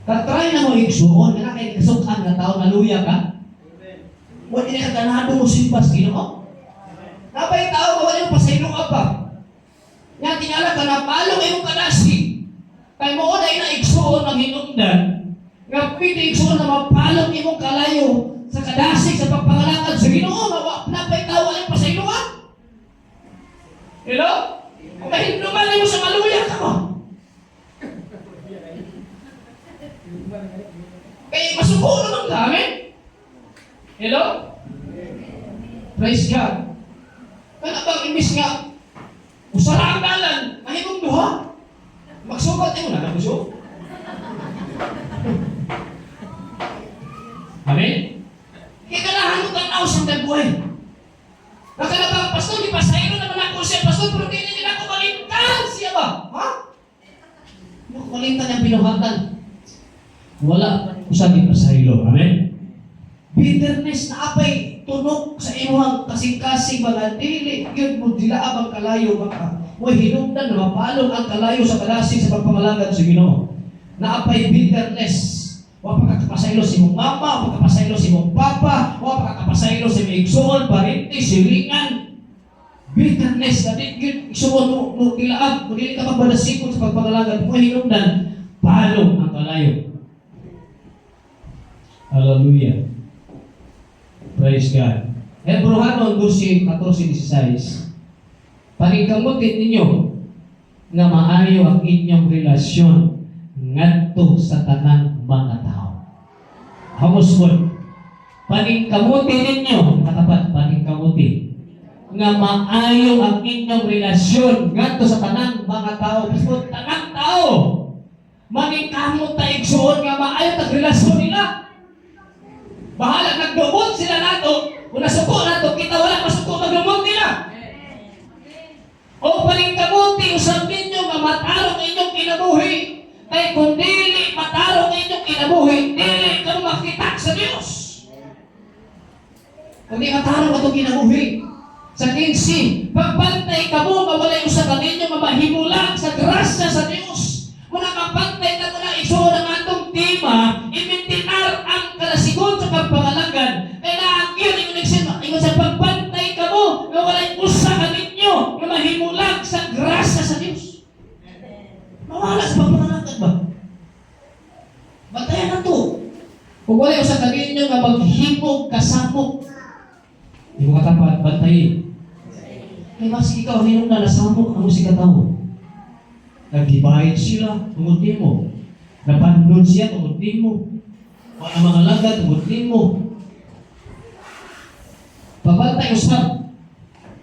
Katry na mo igsuon, na kay kasukan na tao, naluya ka. Wala na kaganado mo simbas, Ginoo. Napay tao, wala yung pasaylo ka pa. Nga tingala ka na palong imong kadasi. Kay mo na inaigsuon ng hinungdan. Nga pwede igsuon na mapalong imong kalayo sa kadasi, sa pagpangalangad sa Ginoo. Napay tao, wala yung pasaylo ka. Hello? Kung mahindungan mo sa maluya ka mo. Kaya masuko naman kami. Hello? Praise God. Kaya bang imbis nga, usara ang dalan, mahimong duha. Magsukat mo na, nabuso. Amen? Kaya kailangan mo tanaw sa tagbuhay. Nakalabang, pastor, di pasayro naman ako siya, pastor, pero hindi nila ako malintan siya ba? Ha? Hindi ako malintan yung binuhatan. Wala usag ipasaylo. Amen? Bitterness na apay tunog sa imuhang kasing-kasing mga dili yun mo dilaab ang kalayo baka mo hinungdan na mapalong ang kalayo sa kadasig sa pagpamalagad sa Ginoo. Na apay bitterness. Wa pa kakapasaylo si mong mama, wa pa kakapasaylo si mong papa, wa pa kakapasaylo si mong igsuon, parinti, silingan. Bitterness na di yun igsuon mo dilaab, mo dili ka magbalasikot sa pagpamalagad mo hinungdan palong ang kalayo. Hallelujah. Praise God. Hebrehanon 12:14-16. Paningkamutin ninyo nga maayo ang inyong relasyon ngadto sa tanang mga tao. Hamos po. Paningkamutin ninyo, katapat, paningkamutin nga maayo ang inyong relasyon ngadto sa tanang mga tao. Pastor, tanang tao. Maningkamot ta igsuon nga maayo ang relasyon nila. Bahala nagdumot sila nato, kung nasuko nato, kita wala masuko magdumot nila. O paningkamuti, usap ninyo nga matarong inyong kinabuhi. Kaya kung dili matarong inyong kinabuhi, dili ka makita sa Diyos. Kung di matarong itong kinabuhi. Sa 15, pagbantay ka mo, mawala yung sa ninyo, mamahimulang sa grasya sa Diyos. Kung nakapantay na mula isuon ang atong tema, imintinar ang kalasigon sa pagpangalagad. Kailangan yun, ingon sa pagbantay ka mo, na wala'y usa ka ninyo, na mahimulang sa grasya sa Diyos. Mawala sa pagpangalagad ba? Bantayan na to. Kung wala'y usa ka ninyo, na maghimog kasamok. Hindi mo katapat, bantayin. Kaya mas ikaw, hinong na nasamok ang musika tao. Nag-divide sila, tungod mo. Napandun siya, tungod mo. Ang mga laga, tungod mo. Pabantay usap.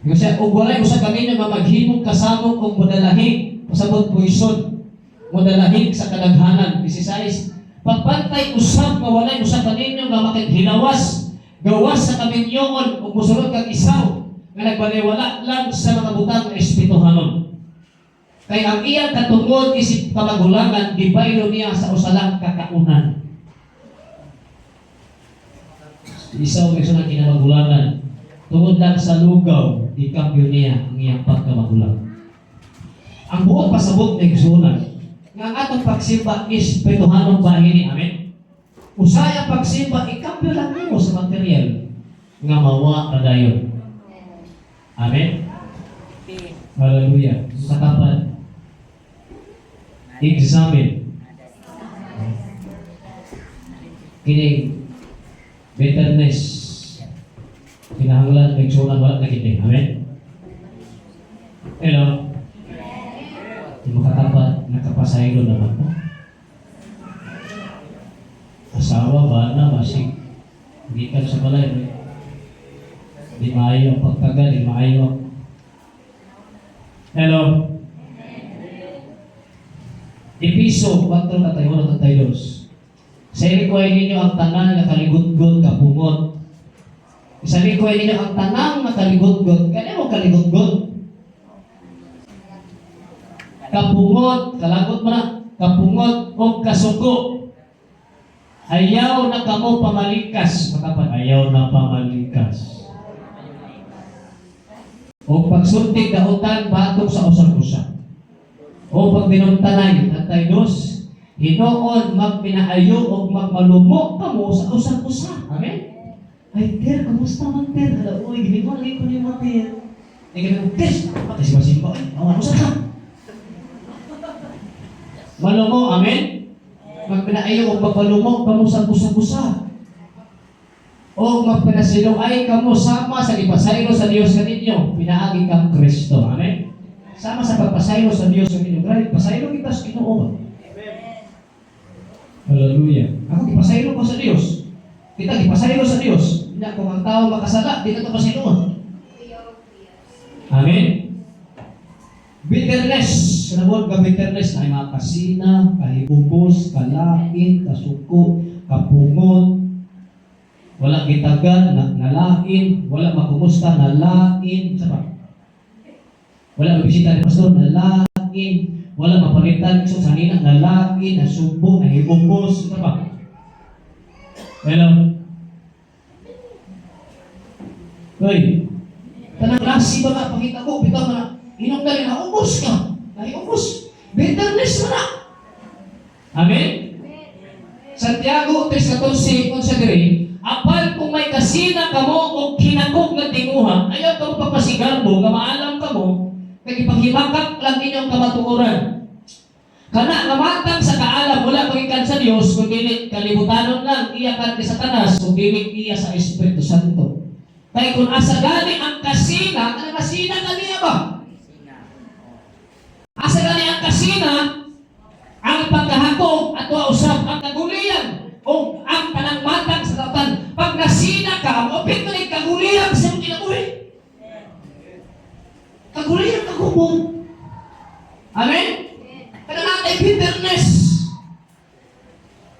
Kasi kung walay usap kami nga maghimog kasamok o modalahig, pasabot puison, modalahig sa kadaghanan, 16. Pagbantay usap, nga walay usap kaninyo nga makikhilawas, gawas sa kaminyoon o musulod kag isaw. nga nagbaliwala lang sa mga butang na espirituhanon. Kaya ang iyang katungod isip kamagulangan, gibaylo niya sa usalang kakaunan. Isaw may sunang kinamagulangan. Tungod lang sa lugaw, ikambyo niya ang iyang pagkamagulang. Ang buong pasabot na igsunan, nga ang atong pagsimba is espirituhanong bahini. Amen? Usaya pagsimba, ikambyo lang mo sa material nga mawa na dayon. Amen? Hallelujah. Katapan. Examine. Kini bitterness. Kinahanglan may sunan wala na kita. Amen? Hello? Di makatapat, nakapasaylo naman mo. Asawa ba na masig? Hindi ka sa balay. Di maayo ang pagkaga, di maayo. Hello? Episo 4:1-2. Sa ilikoy ninyo ang tanan na kaligudgod kapungot. Sa ilikoy ninyo ang tanan na kaligudgod. Kaya mo kaligudgod? Kapungot, kalagot mo na. Kapungot o kasuko. Ayaw na kamo pamalikas. Makapan, ayaw na pamalikas. O pagsuntik dautan batok sa usang-usa. O pag binuntanay at taydos, hinoon magpinaayo o magmalumok kamo sa usang-usa. Amen? Ay, Ter, kamusta man, Ter? Hala, uy, ginigwalay ko niyo mga Ter. Ay, ganun, Ter, pati si Masimba, ay, awan mo sa ka. Malumo, amen? Magpinaayo o magmalumok kamo sa usang-usa. O magpinasilo ay kamo sama sa ipasaylo sa Diyos kaninyo, pinaagi kang Kristo. Amen? Sama sa pagpasaylo sa Diyos kaninyo. Grabe, pasaylo kita sa Ginoo. Hallelujah. Ako ipasaylo ko sa Diyos. Kita ipasaylo sa Diyos. Hindi kung ang tao makasala, di na ito pasayloan. Amen? Bitterness. Kanawag ka bitterness na ay mga kasina, kahibubos, kalain, kasuko, kapungot, wala gitagad, nalain, wala makumusta, nalain, sapa? Wala mabisita ni pastor, nalain, wala mapalitan, so sanina, nalain, nasubo, nahibubos, sapa? Hello? Hoy, tanang lasi ba nga, pakita ko, bitaw na, inom na rin, naubos ka, naubos, bitterness mo na. Amen? Santiago 3:14, kung sa gari, apal kung may kasina kamo o kinakog na tinguha, ayaw kamo papasigarbo, nga maalam kamo, kaya ipaghimakak lang inyong kamatuoran. Kana namatang sa kaalam, wala magikan sa Diyos, kung dinig kalibutanon lang, iya kan ni Satanas, kung dinig iya sa Espiritu Santo. Kaya kung asa gani ang kasina, ang kasina kaniya ba? Asa gani ang kasina, ang pagkahakog at usap ang kagulian o ang panangmatang sa tatan. Pag nasina ka, mapit mo na kagulian sa iyong kinabuhi. Kagulian, kagubong. Amen? Kada natin bitterness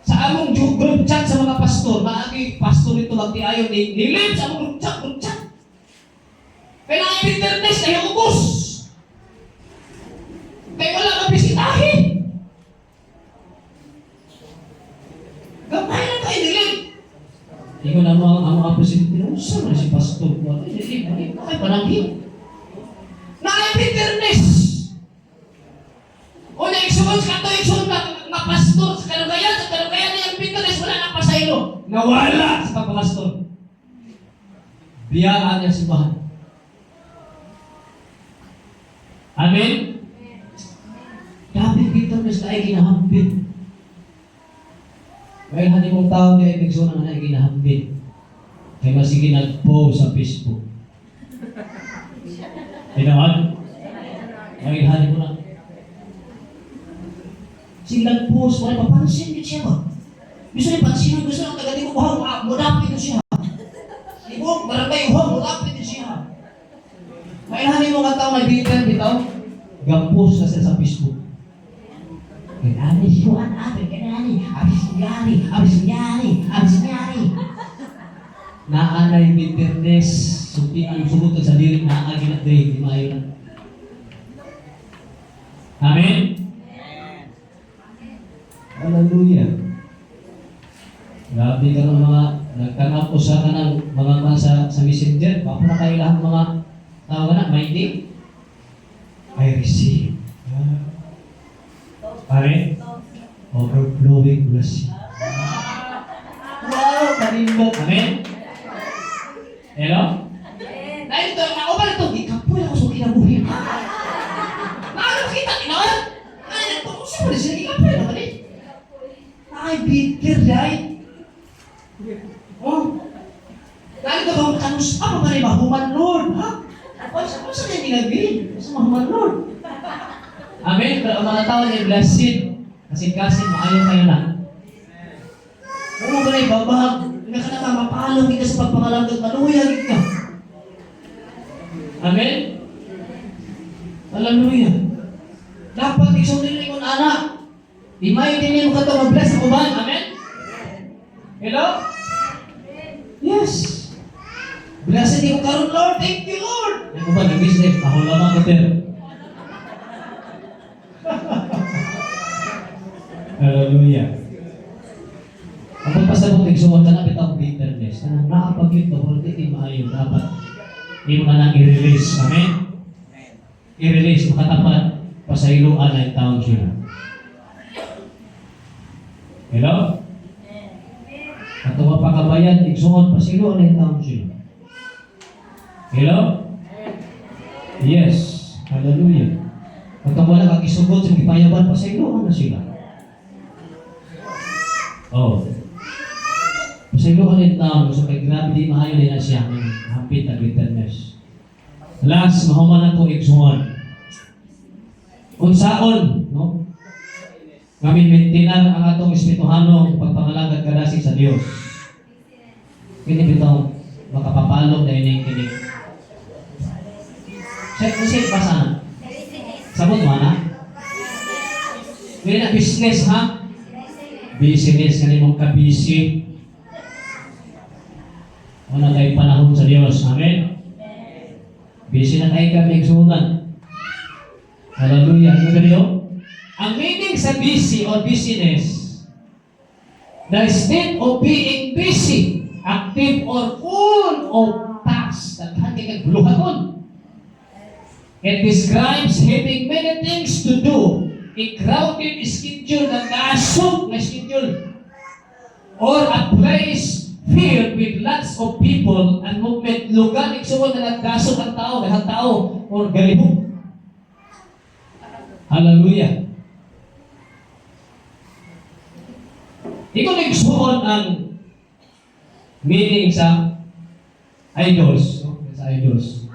sa among group chat sa mga pastor. Maagi pastor ito lang ayaw ni nilip sa among group chat. Kaya na bitterness na yung ubos. Kaya wala kang bisitahin. Gamay lang kayo nilip. Ikaw na ang aposit, pinusa na si pastor ko. Ay, pananghin. Na bitterness. O na igsuon sa kato, igsuon na pastor sa kalugayan na yung bitterness, wala nang pasaylo. Nawala sa pagpapastor. Biyaan niya si Bahan. Amen? Dami bitterness na ay kinahambit. Kaya hani mong tao niya ay igsuon na ay kinahambit. Kaya masige nag-post sa Facebook. Tinawan? Ay hani mo na. Silang post, wala papansin din siya ba? Gusto niya pansin, gusto niya taga di mo buhang, mudapit din siya. Di mo, barangay buhang, mudapit din siya. Kailangan mo nga tao may bitter, bitaw? Gampos na siya sa Facebook. Kailangan siya, abis nangyari. Naanay bitterness. supi ang sumutod sa diri na agi na diri di maayo na. Amen. Hallelujah. Grabe ka ng mga nagtanap ko sa kanang mga sa messenger. Bako na kayo lahat mga tao na may di. I receive. Amen. Overflowing blessing. Wow, kanindot. Amen. Hello? Dahil ito, nauban ito, di ka po ako sa kinabuhi. Naano kita, inoon? Ay, nagpapusya mo rin sila, di ka po naman eh. Ay, bitter, dahil. Oh. Dahil ito bang kanus, apa ba rin mahuman Lord, ha? O, sa niya nilagin? Sa mahuman Lord. Amen. Pero ang mga tao niya blessed. Kasi maayo kayo na. Ano ba rin, babahag? Hindi ka na mapaalam ka sa pagpangalanggat, maluhiyag ka. Amen? Hallelujah. Dapat isang nilingon anak. Di may din mo ka ito mag-bless ako ba? Amen? Hello? Yes. Blessed ko karon Lord. Thank you, Lord. Ano ba, nag-business? Ako lamang ko, pero. Hallelujah. Ang pagpasabot ng suwag ka na bitang bitterness. Kanang nakapag-ito, kung hindi maayon, dapat hindi mo na lang i-release. Amen? I-release, makatapat, pasailuan na yung taong siya. Hello? At kung mapakabayan, igsuon, pasailuan na yung taong siya. Hello? Yes. Hallelujah. At kung wala kang isugod sa ipayaban, pasailuan na sila. Oh. Pasailuan yung taong so kay grabe di maayon nila siya ng hapit na bitterness. Last, mahuman ako igsuon. Unsaon, no? Ngamin maintinan ang atong espirituhanong pagpangalangad kadasig sa Dios. Kini bitaw makapapalog na ining kinig. Kasi basa na. Sabot mo na. May na business ha? Business kanimong kabisi. Wala tayong panahon sa Diyos. Amen? Busy na tayo kami igsunan. Hallelujah. Ano ba niyo? Ang meaning sa busy or busyness, the state of being busy, active or full of tasks. Taghan kay kaguluhaton. It describes having many things to do. A crowded schedule na nasog na schedule. Or a place filled with lots of people and movement. Lugar, iksuon na nagdasog ang tao, daghang tao, or galibog. Hallelujah. Ikaw nagsuon ang meaning sa idols. No? Sa idols.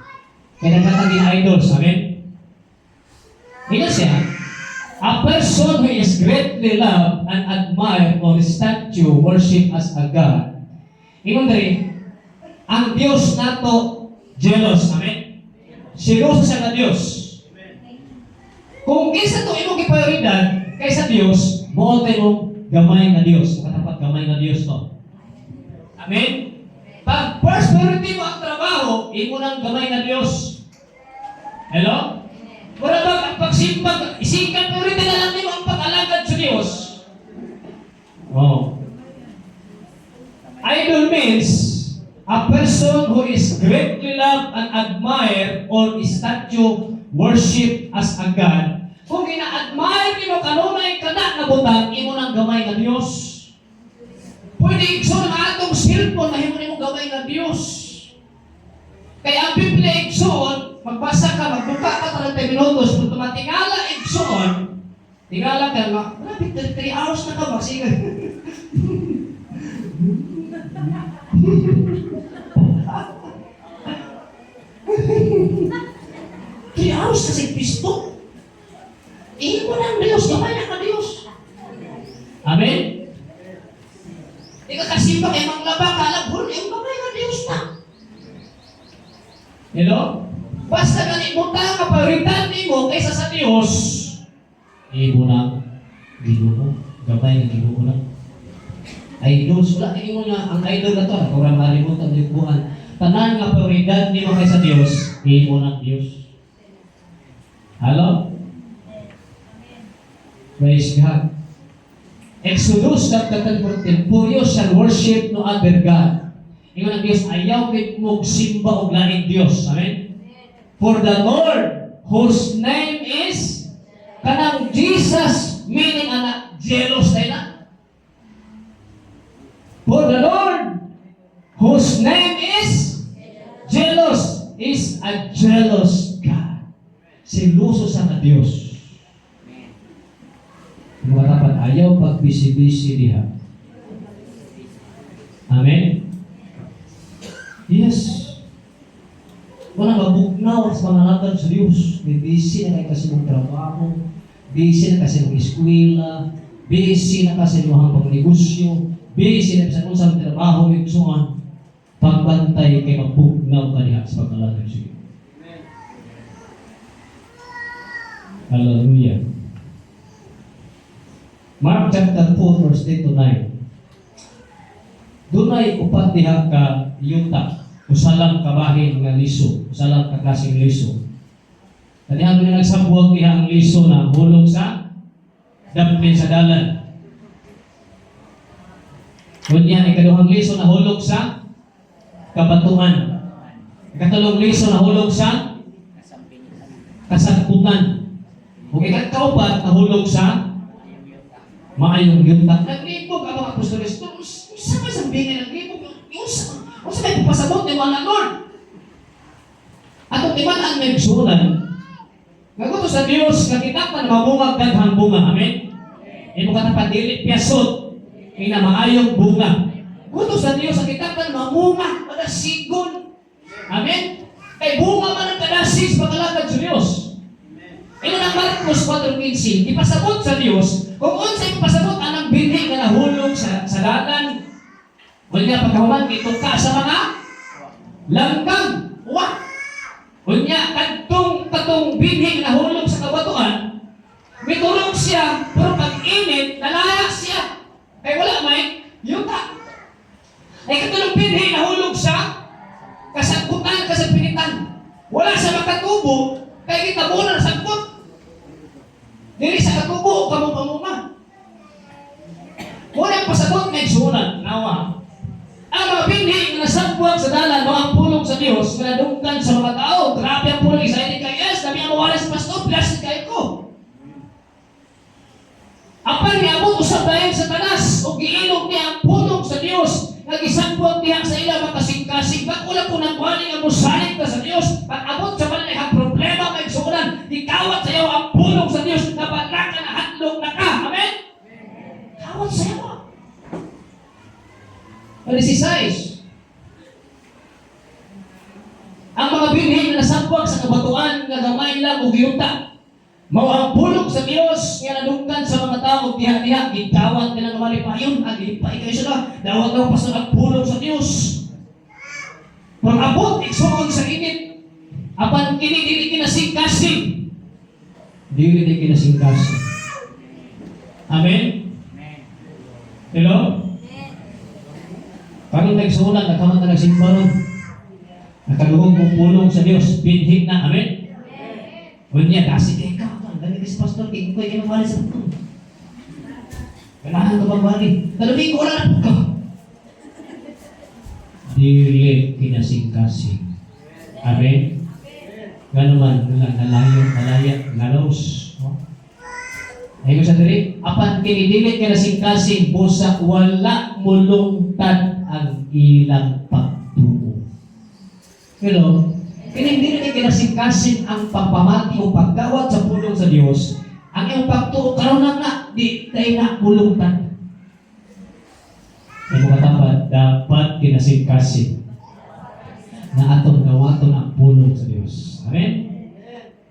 Kaya nagkatagin idols. Amen? Ito siya, a person who is greatly loved and admired or statue worship as a God. Ingon diri, ang Dios nato jealous, amen. Seloso siya na Dios. Kung isa to imong giprioridad kaysa Dios, mo mo gamay na Dios, katapat gamay na Dios to. Amen. Pag first priority mo ang trabaho, imo nang gamay na Dios. Hello? Wala ba ang pagsimbag, isikan priority na lang nimo ang pag-alagad sa Dios. Oh. Idol means a person who is greatly loved and admired or statue worship as a God. Kung ina-admire nimo kanunay kana na butang, imo nang gamay na Dios. Pwede igsoon ang atong cellphone na himo nimo gamay na Dios. Kaya ang Biblia igsoon, magbasa ka, magbuka ka 30 minutos, kung tumatingala igsoon, tingala ka, malapit 3 hours na ka, magsigal. 3 hours kasi pisto. Iyon ang Diyos, gamay na ka Diyos. Amen? Ika kasimba kay manglaba, kalabhon, yung gamay na Diyos na. Hello? Basta kanimutan ka, paritan mo kaysa sa Diyos, ibo na, Ginoo, gamay na Ginoo na. Idols, wala kayo mo na, ang idol na to, kurang malimutan yung buwan. tanan nga prioridad nimo kay sa Dios, imo ng Dios. Hello? Praise God. Exodus chapter 14, puyo shall worship no other God. Ingon ang Dios, ayaw kit mo simba og laing Dios. Amen? For the Lord, whose name is kanang Jesus, meaning anak, jealous tayo na. For the Lord, whose name is jealous, is a jealous God. Siluso sa na Dios. Mga tapat, ayaw pagbisi-bisi diha. Amen? Yes. Wala mabugnaw sa mga lagan sa Diyos. May busy na kayo kasi mong trabaho, busy na kasi mong eskwela, busy na kasi mong pagnegosyo, busy na sa kung saan trabaho, iksuan, pagbantay kay mabugnaw ka diha sa pagkalagan sa Diyos. Hallelujah. Mark chapter 4, verse 8 to 9. Dunay upat diha ka yuta, usalang kabahin nga liso, usalang kaklaseng liso. Kanihan ko na nagsabuang diha ang liso na hulog sa daplin sa dalan. Kunya, ikaduhang liso na hulog sa kabatuan. Ikatulong liso na hulog sa kasagputan. Kung ikataupat na hulog sa maayong yuta. Naglibog ang mga apostoles. Usa may sambingin naglibog. Usa may papasabot ni mga Lord. At kung iman ang may sunan, ngaguto sa Diyos, nakitatan mabungag daghang bunga. Amen? Imo katapat dili piyasot. Ina maayong bunga. Guto sa Diyos, nakitatan mamunga, madasigon. Amen? Kay bunga man ang kadasis pagkalagad sa Diyos. Ino ng Marcos 4:15, ipasabot sa Diyos, kung unsay ipasabot anang binhi nga nahulog sa dalan, unya pagkahuman ito ka sa mga langgam. Wa. Unya katong binhi nga nahulog sa kabatuan, mitulog siya, pero pag init, nalaya siya. Kaya wala may yuta. Ay katulong binhi nahulog sa kasagputan, kasagpinitan. Wala siya makatubo, kaya kita muna na sagpot. Dili sa katubo, kamong pamunga. Muna pasabot may sunan, nawa. Ang mga binhi na nasagpuan sa dalan, mga pulong sa Diyos, na nadungkan sa mga tao, grabe ang pulong, excited kay yes, dami ang mawala sa pastor, blessed kay ko. Apan niya mo usap dahil sa tanas, o giilog niya ang pulong sa Diyos, nag-isagpuan niya sa ila makasing-kasing, bakula po ng buhaling ang musalit na sa Diyos, pag-abot sa panahihang problema may sunan, ikawat sa iyo ang pulong sa Diyos, nabanak ka na hatlog na ka. Amen? Kawat sa iyo. Palisisais. Ang mga binhi na nasagpuan sa kabatuan, nga gamay lang o giyuta, mao ang pulong sa Diyos nga nadunggan sa mga tao diha-diha gitawat nila nga malipayon agipay kayo sila dawat daw pastor ang pulong sa Diyos. Pag-abot igsuon sa init apan kini dili kinasingkasing. Dili kinasingkasing. Amen. Hello? Pag nagsuunan nakaman na nagsimbaron. Nakaluhog mo pulong sa Diyos binhi na. Amen. Unya kasi kay ka dali si pastor kay ko kay mawala sa puto. Kanahan ka bang bali? Talabi ko wala na ka. Dili kinasingkasing. Amen? Gano'n man, nalayo, galos. Ayun sa diri, apan kinidilit kinasingkasing, busa wala mulungtad ang ilang pagtuo. Pero, kinidilit kinasingkasing ang pagpamati o pagkawat sa pulong sa Diyos, ang iyong pagtuo, karoon na di tayo na mulungtad. Ay mga tapat, dapat kinasingkasing na atong gawaton ang pulong sa Diyos. Amen?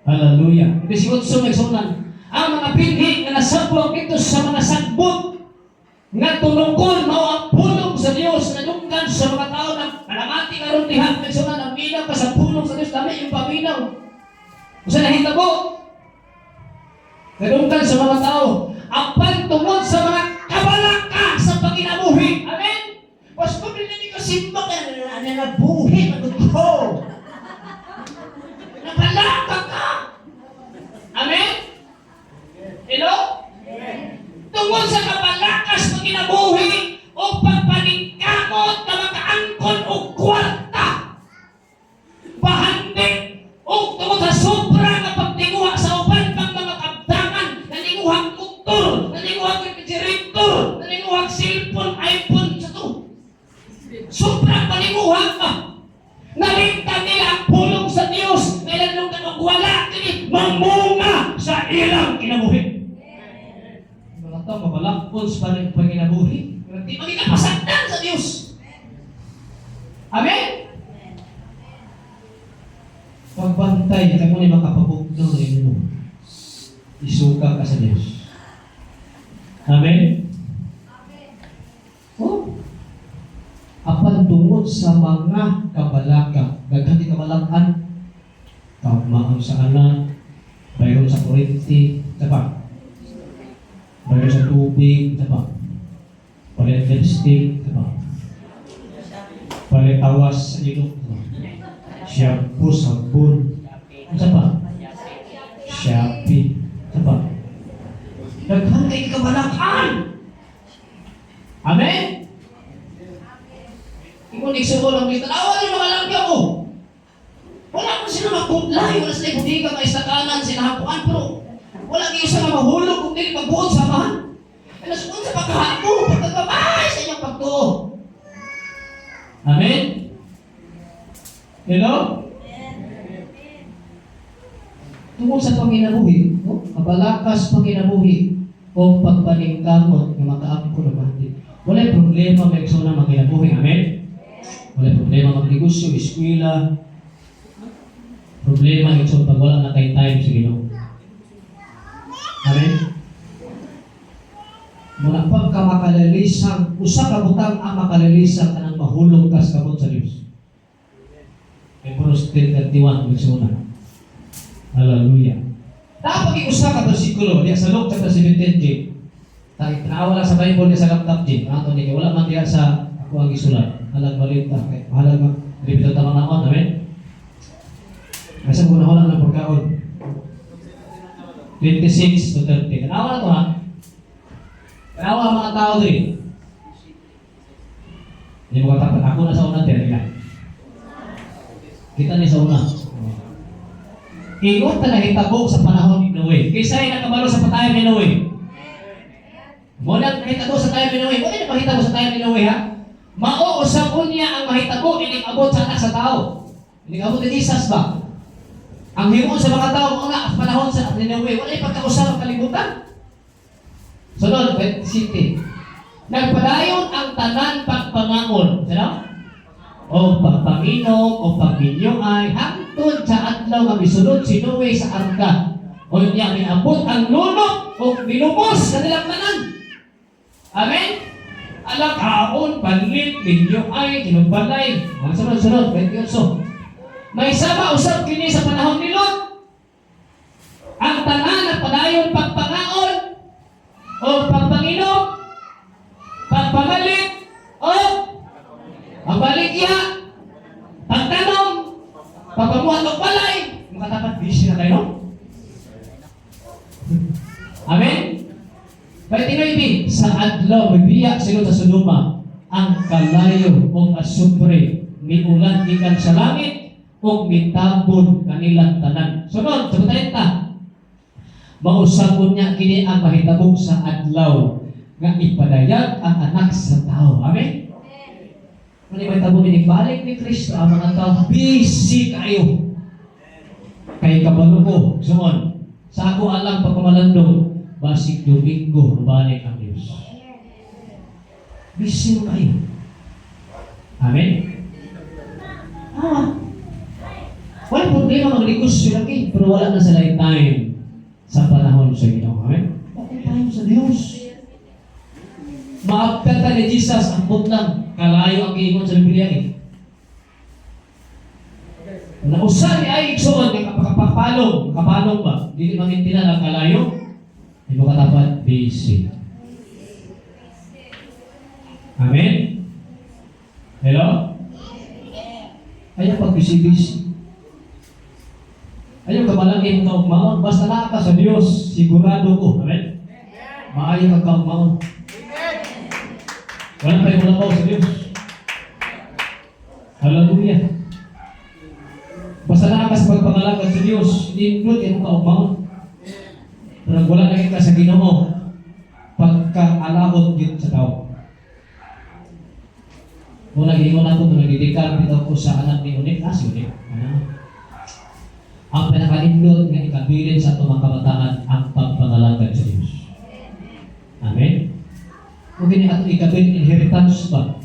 Hallelujah. Ito si Utso nagsunan, ang mga binhi na nasabwag ito sa mga sagbot nga tunungkol mao ang pulong sa Diyos na dunggan sa mga tao na nalamati karon diha nagsunan ang minaw ka sa pulong sa Diyos dami yung paminaw. Usa nahitabo nadunggan sa mga tao apan tungod sa mga kabalaka sa paginabuhi. Amen? Pastor, Kasimba ka na nabuhi, ko. Napalaka ka. Amen? Hello? Tungkol sa kapalakas na kinabuhi o pagpaningkamot na makaangkon o kwarta. Bahandi o tungkol sa sobra na pagtinguha sa uban pang mga kabdangan, naninguhang motor, naninguhang refrigerator, naninguhang cellphone, iPhone, sa to. Sobrang paninguha ka. Narintan nila ang pulong sa Diyos na ilan nung wala kini mamunga sa ilang kinabuhi. Mga tao, mabalakpons pa rin panginabuhi. Hindi magkakasaktan sa Diyos. Amen? Pagbantay, kaya mo ni makapabugno na inyo. Isuka ka sa Diyos. Amen? Oh. Apan tungod sa mga kabalaka, daghang kabalakan, tama sa anak, bayron sa kurente, diba? Bayron sa tubig, diba? Palit lipstick, diba? Palit tawas sa ilong, diba? Shampoo, sabon, diba? Shopee, diba? Daghang kay kabalakan! Amen? Kung nagsuko lang dito, awan yung mga langya mo. Wala ko sila magkuklay, wala sila budiga, maistakanan, sinahapuan, pero wala kayo sa mahulog kung hindi magbuod samahan. Kaya nasuon sa pagkahapo, pagkagabay sa inyong pagtuo. Amen? Hello? Tungkol sa panginabuhi, kabalakas panginabuhi, o pagpaningkamot na makaampo na bahati. Wala problema may gusto na magkinabuhi. Amen? Wala problema magnegosyo, eskwela. Problema ito pag wala na kayo time sa Ginoo. Amen? Mula pa ka makalalisang, usa ka butang ang makalalisang kanang mahulog ka sa kabot sa Diyos. Hebrews 10:31, gusto na. Hallelujah. Dapat i-usa ka bersikulo diya sa Luke chapter 17, Jim. Tanawa lang sa Bible niya sa laptop, Jim. Ato ni wala man diya sa ako ang isulat. Halag balita, halag ribito tamang naon, amen? Kasi kung nakulang ng pagkaon. 26 to 30. Tanawa na to ha? Tanawa ang mga tao doon. Hindi mo katapat. Ako na sa una, tira. Kita ni sa una. Ingot na nahitagog sa panahon ni Noe. Kaysa ay nakabalo sa patayan ni Noe. Muna nahitagog sa tayo ni Noe. Muna na mahitagog sa tayo ni Noe ha? Mauusap niya ang mahitagog, inig-abot sa anak sa tao. Inig-abot ni Jesus ba? Ang himon sa mga tao, mga panahon sa Nineveh, wala yung pagkausap ng kalibutan. Sunod, 27. Nagpadayon ang tanan pagpangangon. Sino? O pagpanginog, o pagminyo ay hangtod sa adlaw nga misunod si Noe sa arka. O niya minabot ang lunok o minumos sa nilang tanan. Amen? Alam kaon, panlit, minyo ay, kinumbalay. Ang sunod-sunod, 28. May sama usap kini sa panahon ni Lot. Ang tanan na padayon pagpangaon o pagpanginog, pagpamalit o pagbaligya, pagtanom, pagpamuhat ng balay. Makatapat busy na kayo, no? Amen? Kaya tinoy sa adlaw, bibiyak sila sa Sodoma, ang kalayo o asupre, miulan ikan sa langit, o mitabon kanilang tanan. Sunod, sa 30. Mausapon niya kini ang mahitabong sa adlaw nga ipadayag ang anak sa tao. Amen? Kung mahitabong inibalik ni Kristo ang mga tao, busy kayo. Kay kabalo ko, sunod. Sa ako alam pagpamalandong, basig Domingo, balik ang Diyos. Busy kayo. Amen? Wala problema mag-negosyo lagi, pero wala na sila time sa panahon sa Ginoo. Amen? Wala time sa Diyos. Maapkata ni Jesus ang putlang, kalayo ang giingon sa Biblia eh. Nausa ni ay igsoon, kapalong ba? Dili mamintinan ang kalayo, hindi mo katapat, busy. Amen? Hello? Ayaw pagbisi-bisi. Ayaw kamalangin ka ugmaon. Basta na ka sa Diyos, sigurado ko. Amen? Maayo ka ugmaon. Walang tayo mula sa Diyos. Hallelujah. Basta na ka sa pagpangalagad sa Diyos, nindot yung ka ugmaon. Pero wala na kita sa Ginoo, pagka-alabot yun sa tao. Kung nag-iingon ako, kung nagdidikar dito ako sa anak ni Unik, si Unik. Ang pinaka-indot nga ikabilin sa itong mga kabataan ang pagpangalagad sa Diyos. Amen? Kung hindi ato ikabilin, inheritance ba?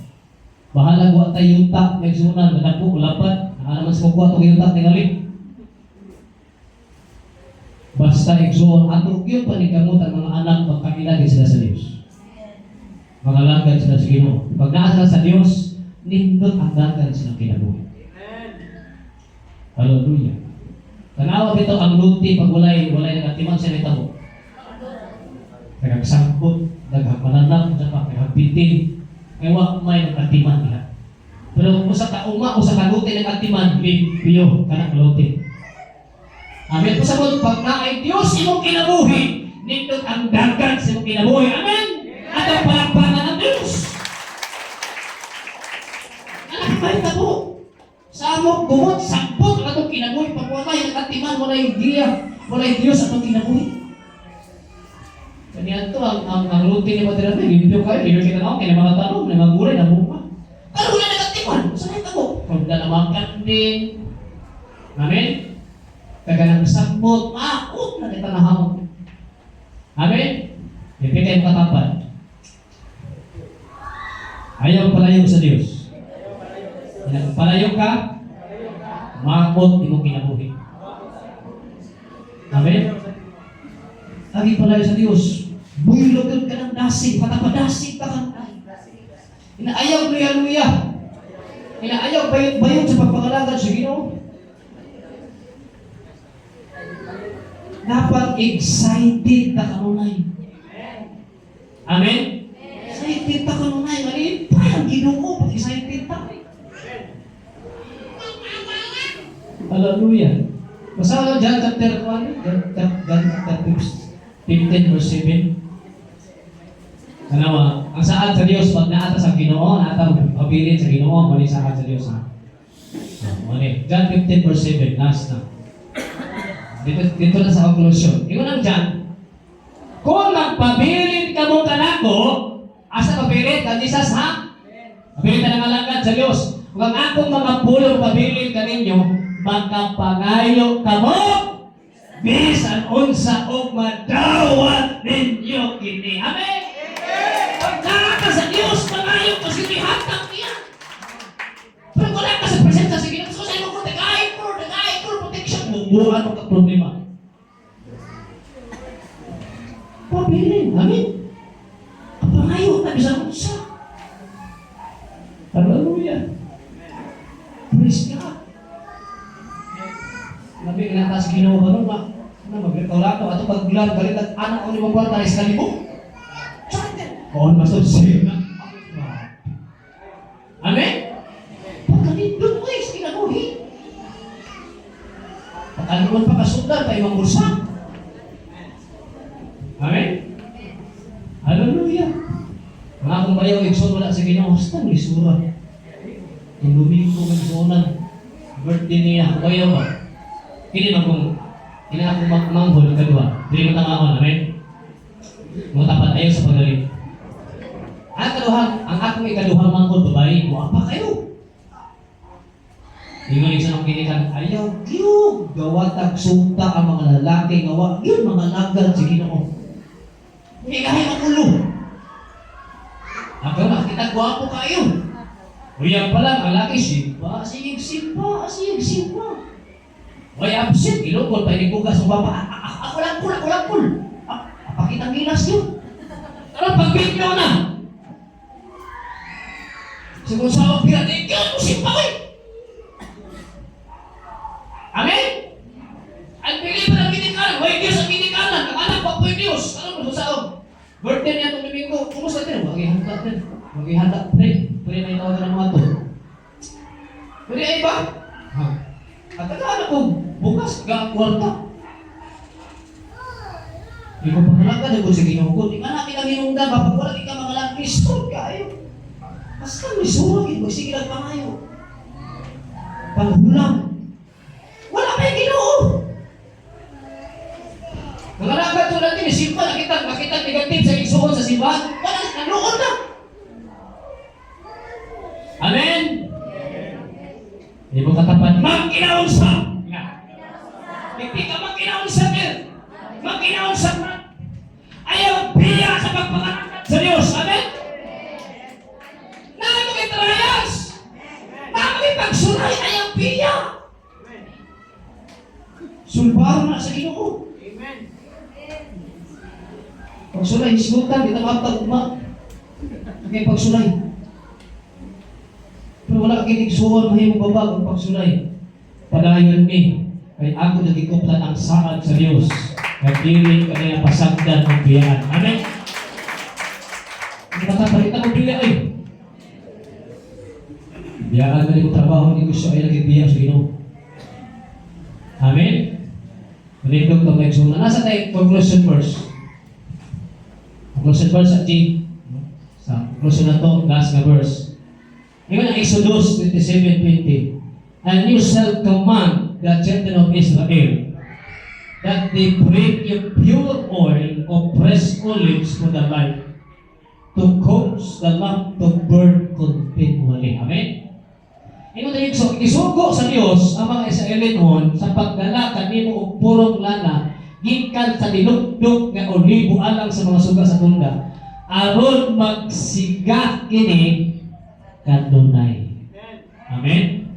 Bahala ko tayo yuta, nagsunan, nagpo, ulapat, naman sa kukuha itong yuta, tingali. Basta igsuon, ato yung panikamutan mga anak, magkakilagay sila sa Diyos. Mangalagad sila sa Ginoo. Pag naasal sa Diyos, nindot ang dagan silang kinabuhi. Hallelujah. Tanawa dito ang luti pag walay nagatiman siya ng tabo. Nagagsangkot, naghapananap, naghapitin. Ewa may nagatiman niya. Pero kung sa kauma o sa kaluti ng atiman, piyo ka ng luti. Amen. Kung sa pag naay Diyos imong kinabuhi, nindot ang dagan sa imong kinabuhi. Amen. At ang palakpakan ng Diyos. Anak ka po. Sa amok gumot, sampot ang atong kinabuhi. Pagwalay ng atiman, walay diya, walay Diyos atong kinabuhi. Kanya ito, ang routine ni Padre Rame, limpyo kayo, limpyo kita na ako, kaya mga tanong, may mga gulay na buka. Pero wala nagatiman, saan ito mo? Pagdalamakan din. Amen? Kaya nang sampot, maakot na kita na hamon. Amen? Limpyo kayo makatapan. Ayaw palayo sa Diyos. Palayo ka, makot imong kinabuhi. Amen? Lagi palayo sa Diyos. Buylogod ka ng dasig, patapadasig ka kang inaayaw luya-luya. Inaayaw bayot-bayot sa pagpangalagad sa Ginoo. Dapat excited na kanunay. Amen? Excited na kanunay. Maliit pa ang Ginoo pag excited na. Hallelujah. Basta lang John chapter 1, John chapter 15 verse 7. Kanawa, ang saad sa Diyos, pag naata sa Ginoo, naata mabilin sa Ginoo, mali saad sa Diyos, ha? Mali. John 15 verse 7, last na. Dito na sa conclusion. Ikaw lang dyan, kung magpabilin ka mong kanako, asa pabilin ka, Jesus, ha? Pabilin ka ng alagad sa Diyos. Kung ang akong mga pulong pabilin ka ninyo, magkapangayo ka mo, bisan unsa og madawat ninyo kini. Amen. Pagka ka sa Dios, pangayo ka sige hatag niya. Pero wala ka sa presensya sa Ginoo, so sa imo tagay for protection mo buwan ka problema. Pabilin, amen. Pangayo ka bisan unsa. Hallelujah. Praise God. Nabi inatas Ginoo ba nun ba? Maglitaw-lataw ato pagbulan galit at anak ko ni mong kwarta is kalibo. Kohon masod siya na. Amen? Pagkalindot mo is kinabuhi. Pagkaluan pa kasundal tayo mga bursa. Amen? Hallelujah. Mga akong bayaw ikson wala sa Ginoo, hasta ni sura. Yung Domingo ng zonan. Birthday niya, bayaw ba? Hindi man kung manghol kadua, dili mo tangaon, amen? Mo tapat ayo sa pagaling. Ang kaduhang, ang akong ikaduhang manghol babae, mo apa kayo? Ingon sa nang kinikan, ayaw gyud gawatag sugta ang mga lalaki gawa gyud mga lagad sa Ginoo. Hindi kahit makulo. Ako makita gwapo kayo. Uyan pala, ang lalaki simpa. May absent, ilukol, pa inikugas ng baba. Ako lang kul. Pakitang gilas yun. Pero pag-video na. Siguro sa mga pirating, kaya mo simpa ko eh. Amen? Ang pilipan ng kinikalan, may Diyos ang kinikalan. Ang anak pa po yung Diyos. Ano mo sa birthday niya itong Domingo, kumusta din? Maghihanda din. Maghihanda. Pray may tawagan ng mga to. Pwede ay ba? Ha? At tagaan ako, bukas ka kwarta. Di ko pagkalaga, di ko sa ginugod. Di nga namin ang hinungdan, kapag wala di ka mga lang, Kristo, kayo. Basta may surag, magsige lang pangayo. Panghulang. Wala pa yung Ginoo. Nangalaga ito natin, may simpa, nakita negative sa isuon sa simbahan. Wala, nanuon na. Amen? Di mo katapat, mag-inaon sa. Hindi ka mag-inaon sa Bill. Mag-inaon sa ayaw biya sa pagpanganak sa Diyos. Amen? Naman mo kay Trayas. Naman kay pagsulay ayaw biya. Sulbaro na sa Ginoo.
Amen.
Pagsulay, isgutan, kita maapag uma. Kaya pagsulay. Pero wala kinig suwan, mahimong babag ang pagsulay. Padayon ni, kay ako nagikuplan ang saad sa Diyos. Nagdiling kanila pasagdan ng biyaan. Amen? Hindi matapalit ako bila eh. Biyaan na rin ko trabaho, hindi gusto ay naging biyaan sa Ginoo. Amen? Malindog ito kayo suna. Nasa tayo conclusion verse. Conclusion verse at G. Sa conclusion na ito, last na verse. Ngayon ang Exodus 27:20. And you shall command the children of Israel that they bring you pure oil of pressed olives for the light, to cause the lamp to burn continually. Amen? Ito tayo, so, isugo sa Diyos ang mga Israelinon sa pagdala kanimo og purong lana gikan sa dinugdog nga olibo alang sa mga suga sa tunda aron magsiga kini kanunay. Amen?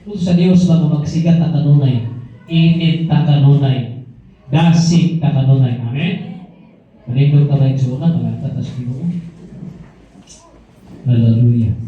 Ito sa Diyos mga magsiga ta kanunay, init ta kanunay, dasig ta kanunay. Amen? Malindog ta ba yung suna, mga tatas Ginoo. Hallelujah.